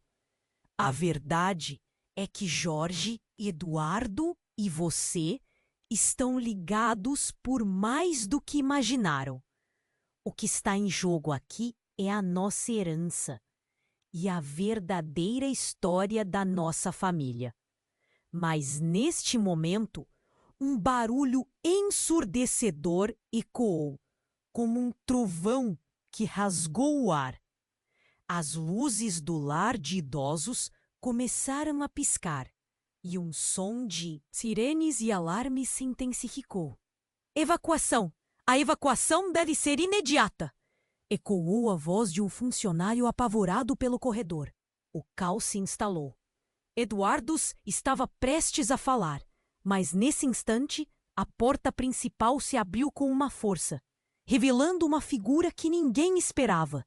A verdade é que Jorge, Eduardo e você estão ligados por mais do que imaginaram. O que está em jogo aqui é a nossa herança e a verdadeira história da nossa família. Mas neste momento, um barulho ensurdecedor ecoou, como um trovão que rasgou o ar. As luzes do lar de idosos começaram a piscar e um som de sirenes e alarmes se intensificou. Evacuação! A evacuação deve ser imediata! Ecoou a voz de um funcionário apavorado pelo corredor. O caos se instalou. Eduardos estava prestes a falar, mas nesse instante a porta principal se abriu com uma força, revelando uma figura que ninguém esperava.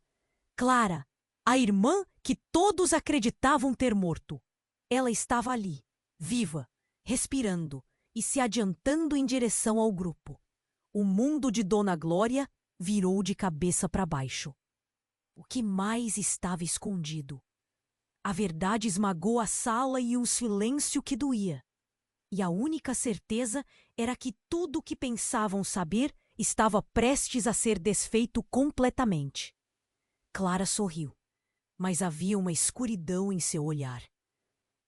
Clara, a irmã que todos acreditavam ter morto. Ela estava ali, viva, respirando e se adiantando em direção ao grupo. O mundo de Dona Glória virou de cabeça para baixo. O que mais estava escondido? A verdade esmagou a sala e o silêncio que doía. E a única certeza era que tudo o que pensavam saber estava prestes a ser desfeito completamente. Clara sorriu, mas havia uma escuridão em seu olhar.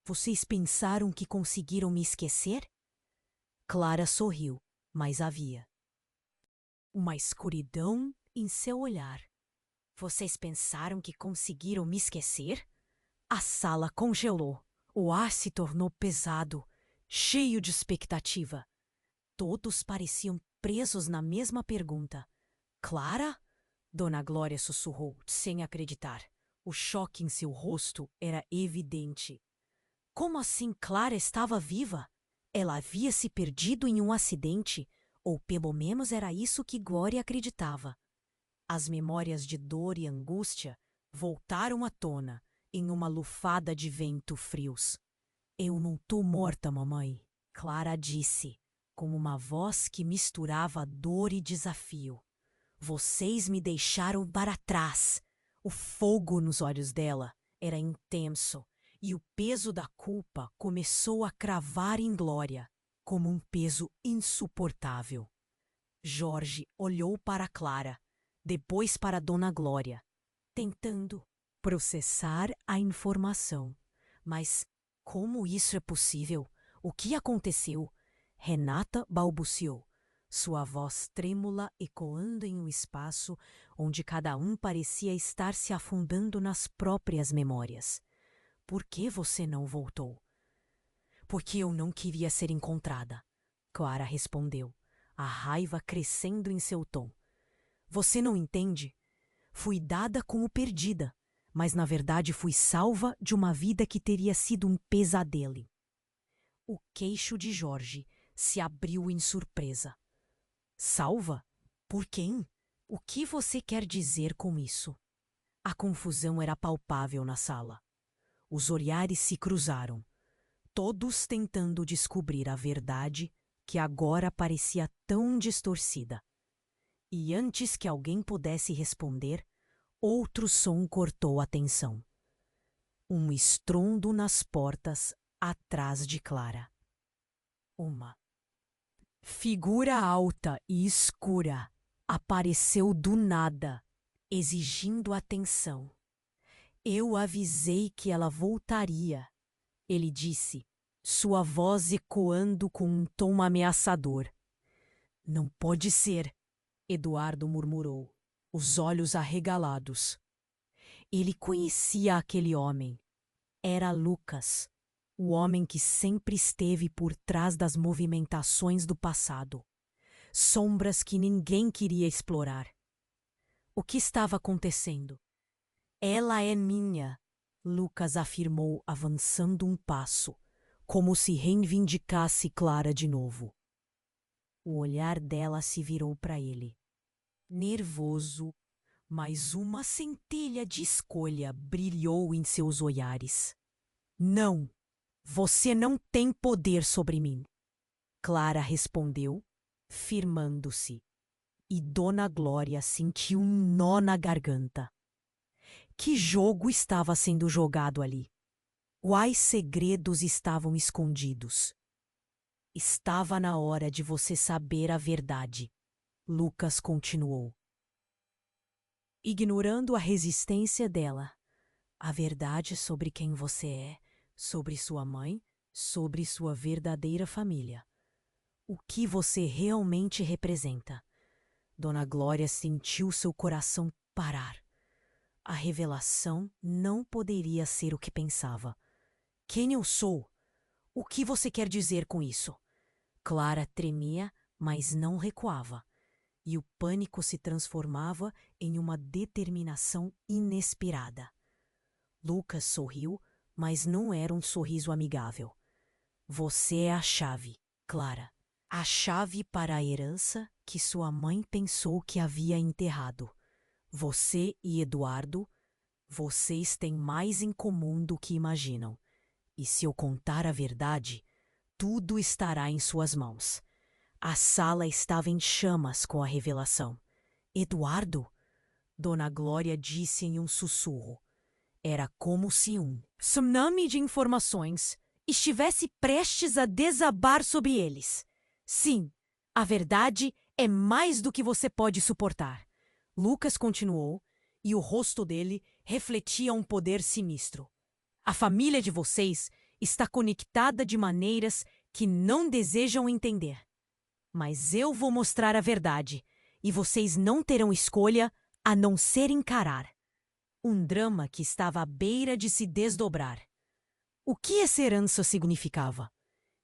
Vocês pensaram que conseguiram me esquecer? Clara sorriu, mas havia uma escuridão em seu olhar. Vocês pensaram que conseguiram me esquecer? A sala congelou. O ar se tornou pesado, cheio de expectativa. Todos pareciam presos na mesma pergunta. Clara? Dona Glória sussurrou, sem acreditar. O choque em seu rosto era evidente. Como assim Clara estava viva? Ela havia se perdido em um acidente, ou pelo menos era isso que Glória acreditava. As memórias de dor e angústia voltaram à tona em uma lufada de vento frios. Eu não tô morta, mamãe. Clara disse, com uma voz que misturava dor e desafio. Vocês me deixaram para trás. O fogo nos olhos dela era intenso e o peso da culpa começou a cravar em Glória, como um peso insuportável. Jorge olhou para Clara, depois para Dona Glória, tentando processar a informação. Mas como isso é possível? O que aconteceu? Renata balbuciou, sua voz trêmula ecoando em um espaço onde cada um parecia estar se afundando nas próprias memórias. Por que você não voltou? Porque eu não queria ser encontrada, Clara respondeu, a raiva crescendo em seu tom. Você não entende? Fui dada como perdida, mas na verdade fui salva de uma vida que teria sido um pesadelo. O queixo de Jorge se abriu em surpresa. Salva? Por quem? O que você quer dizer com isso? A confusão era palpável na sala. Os olhares se cruzaram, todos tentando descobrir a verdade que agora parecia tão distorcida. E antes que alguém pudesse responder, outro som cortou a tensão. Um estrondo nas portas atrás de Clara. Uma figura alta e escura apareceu do nada, exigindo atenção. Eu avisei que ela voltaria, ele disse, sua voz ecoando com um tom ameaçador. Não pode ser, Eduardo murmurou, os olhos arregalados. Ele conhecia aquele homem. Era Lucas, o homem que sempre esteve por trás das movimentações do passado. Sombras que ninguém queria explorar. O que estava acontecendo? Ela é minha, Lucas afirmou, avançando um passo, como se reivindicasse Clara de novo. O olhar dela se virou para ele. Nervoso, mas uma centelha de escolha brilhou em seus olhares. Não, você não tem poder sobre mim, Clara respondeu, firmando-se. E Dona Glória sentiu um nó na garganta. Que jogo estava sendo jogado ali? Quais segredos estavam escondidos? Estava na hora de você saber a verdade, Lucas continuou, ignorando a resistência dela. A verdade sobre quem você é, sobre sua mãe, sobre sua verdadeira família. O que você realmente representa. Dona Glória sentiu seu coração parar. A revelação não poderia ser o que pensava. Quem eu sou? O que você quer dizer com isso? Clara tremia, mas não recuava. E o pânico se transformava em uma determinação inesperada. Lucas sorriu, mas não era um sorriso amigável. Você é a chave, Clara. A chave para a herança que sua mãe pensou que havia enterrado. Você e Eduardo, vocês têm mais em comum do que imaginam. E se eu contar a verdade, tudo estará em suas mãos. A sala estava em chamas com a revelação. Eduardo? Dona Glória disse em um sussurro. Era como se um tsunami de informações estivesse prestes a desabar sobre eles. Sim, a verdade é mais do que você pode suportar. Lucas continuou, e o rosto dele refletia um poder sinistro. A família de vocês está conectada de maneiras que não desejam entender. Mas eu vou mostrar a verdade, e vocês não terão escolha a não ser encarar. Um drama que estava à beira de se desdobrar. O que essa herança significava?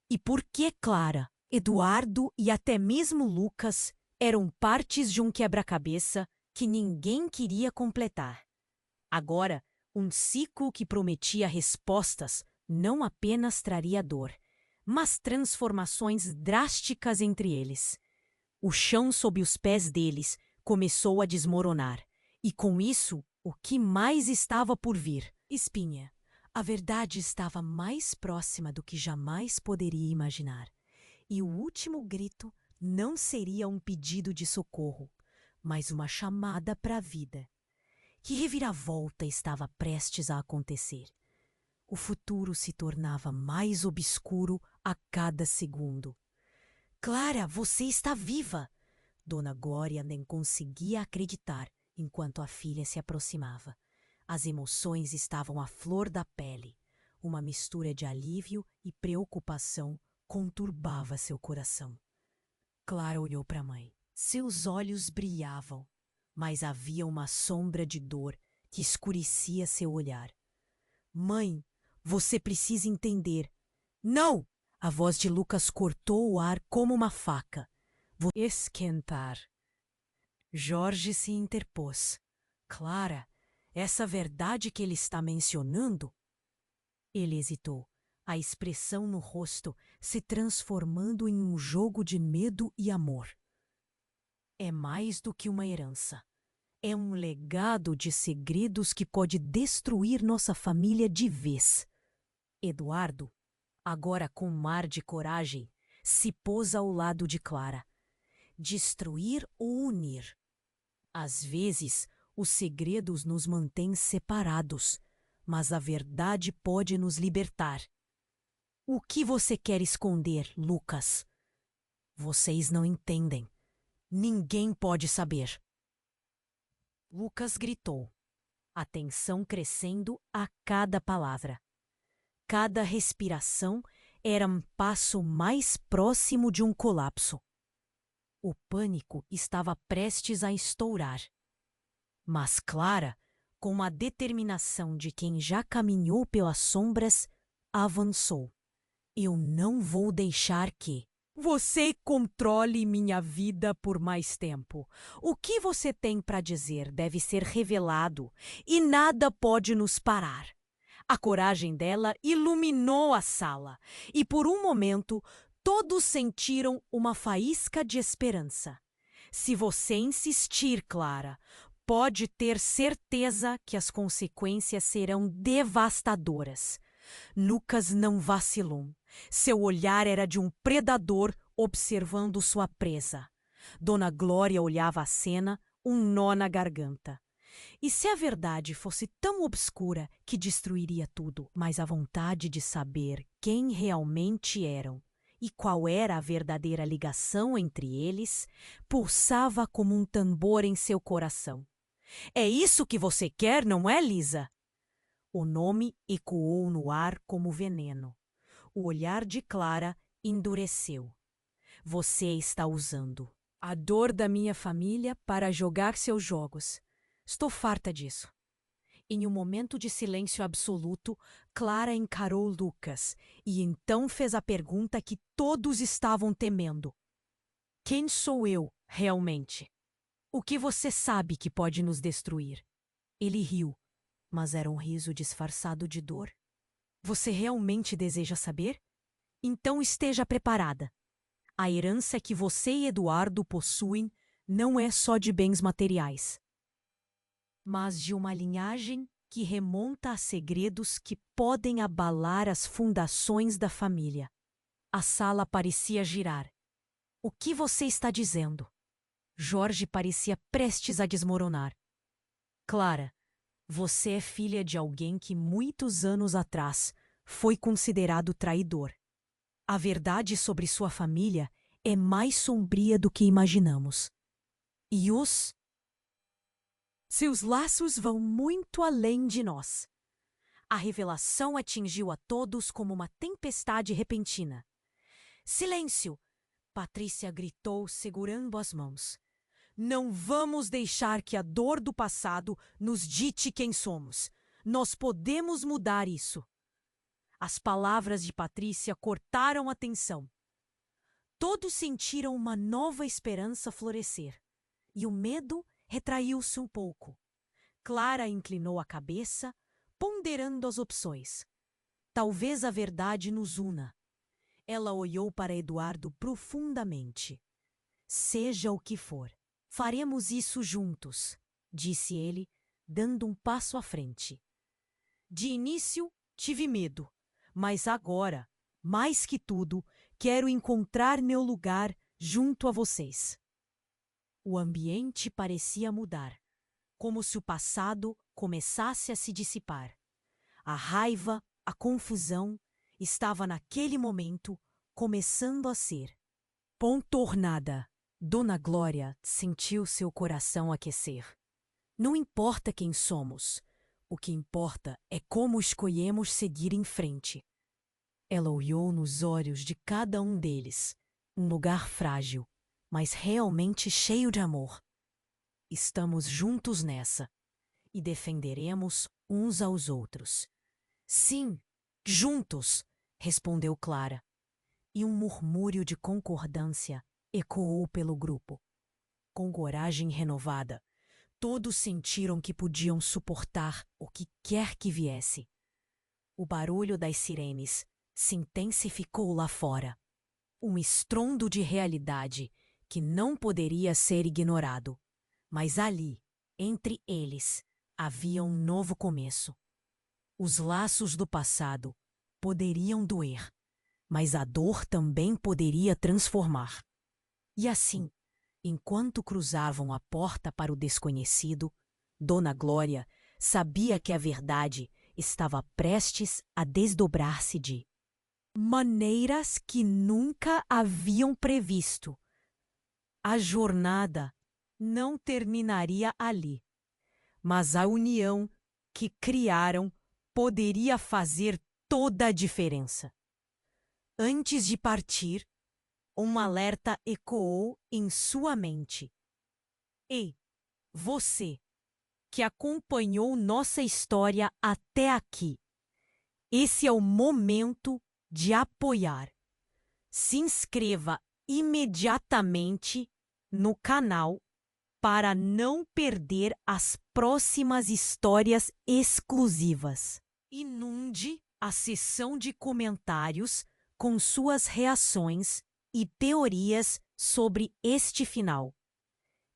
E por que Clara, Eduardo e até mesmo Lucas eram partes de um quebra-cabeça que ninguém queria completar? Agora, um ciclo que prometia respostas não apenas traria dor, mas transformações drásticas entre eles. O chão sob os pés deles começou a desmoronar, e com isso, o que mais estava por vir? Espinha. A verdade estava mais próxima do que jamais poderia imaginar. E o último grito não seria um pedido de socorro, mas uma chamada para a vida. Que reviravolta estava prestes a acontecer? O futuro se tornava mais obscuro a cada segundo. Clara, você está viva! Dona Glória nem conseguia acreditar enquanto a filha se aproximava. As emoções estavam à flor da pele. Uma mistura de alívio e preocupação conturbava seu coração. Clara olhou para a mãe. Seus olhos brilhavam, mas havia uma sombra de dor que escurecia seu olhar. Mãe, você precisa entender. Não! A voz de Lucas cortou o ar como uma faca. Vou esquentar. Jorge se interpôs. Clara, essa verdade que ele está mencionando? Ele hesitou, a expressão no rosto se transformando em um jogo de medo e amor. É mais do que uma herança. É um legado de segredos que pode destruir nossa família de vez. Eduardo, agora com um mar de coragem, se pôs ao lado de Clara. Destruir ou unir? Às vezes, os segredos nos mantêm separados, mas a verdade pode nos libertar. O que você quer esconder, Lucas? Vocês não entendem. Ninguém pode saber. Lucas gritou, a tensão crescendo a cada palavra. Cada respiração era um passo mais próximo de um colapso. O pânico estava prestes a estourar. Mas Clara, com a determinação de quem já caminhou pelas sombras, avançou. Eu não vou deixar que você controle minha vida por mais tempo. O que você tem para dizer deve ser revelado e nada pode nos parar. A coragem dela iluminou a sala e, por um momento, todos sentiram uma faísca de esperança. Se você insistir, Clara, pode ter certeza que as consequências serão devastadoras. Lucas não vacilou. Seu olhar era de um predador observando sua presa. Dona Glória olhava a cena, um nó na garganta. E se a verdade fosse tão obscura que destruiria tudo, mas a vontade de saber quem realmente eram e qual era a verdadeira ligação entre eles, pulsava como um tambor em seu coração. É isso que você quer, não é, Lisa? O nome ecoou no ar como veneno. O olhar de Clara endureceu. Você está usando a dor da minha família para jogar seus jogos. Estou farta disso. Em um momento de silêncio absoluto, Clara encarou Lucas e então fez a pergunta que todos estavam temendo. Quem sou eu, realmente? O que você sabe que pode nos destruir? Ele riu, mas era um riso disfarçado de dor. Você realmente deseja saber? Então esteja preparada. A herança que você e Eduardo possuem não é só de bens materiais, mas de uma linhagem que remonta a segredos que podem abalar as fundações da família. A sala parecia girar. O que você está dizendo? Jorge parecia prestes a desmoronar. Clara, você é filha de alguém que muitos anos atrás foi considerado traidor. A verdade sobre sua família é mais sombria do que imaginamos. E seus laços vão muito além de nós. A revelação atingiu a todos como uma tempestade repentina. Silêncio! Patrícia gritou, segurando as mãos. Não vamos deixar que a dor do passado nos dite quem somos. Nós podemos mudar isso. As palavras de Patrícia cortaram a tensão. Todos sentiram uma nova esperança florescer. E o medo retraiu-se um pouco. Clara inclinou a cabeça, ponderando as opções. Talvez a verdade nos una. Ela olhou para Eduardo profundamente. Seja o que for, faremos isso juntos, disse ele, dando um passo à frente. De início, tive medo, mas agora, mais que tudo, Quero encontrar meu lugar junto a vocês. O ambiente parecia mudar, como se o passado começasse a se dissipar. A raiva, a confusão, estava naquele momento começando a ser contornada. Dona Glória sentiu seu coração aquecer. Não importa quem somos, o que importa é como escolhemos seguir em frente. Ela olhou nos olhos de cada um deles, um lugar frágil, mas realmente cheio de amor. Estamos juntos nessa e defenderemos uns aos outros. Sim, juntos, respondeu Clara, e um murmúrio de concordância ecoou pelo grupo. Com coragem renovada, todos sentiram que podiam suportar o que quer que viesse. O barulho das sirenes se intensificou lá fora. Um estrondo de realidade que não poderia ser ignorado. Mas ali, entre eles, havia um novo começo. Os laços do passado poderiam doer, mas a dor também poderia transformar. E assim, enquanto cruzavam a porta para o desconhecido, Dona Glória sabia que a verdade estava prestes a desdobrar-se de maneiras que nunca haviam previsto. A jornada não terminaria ali, mas a união que criaram poderia fazer toda a diferença. Antes de partir, um alerta ecoou em sua mente. Ei, você, que acompanhou nossa história até aqui, esse é o momento de apoiar. Se inscreva imediatamente no canal para não perder as próximas histórias exclusivas. Inunde a seção de comentários com suas reações e teorias sobre este final.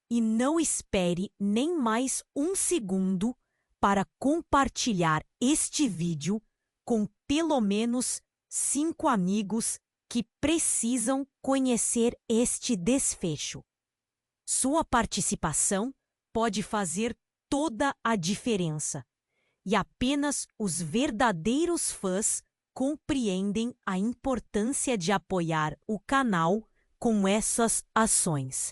E não espere nem mais um segundo para compartilhar este vídeo com pelo menos 5 amigos que precisam conhecer este desfecho. Sua participação pode fazer toda a diferença, e apenas os verdadeiros fãs compreendem a importância de apoiar o canal com essas ações.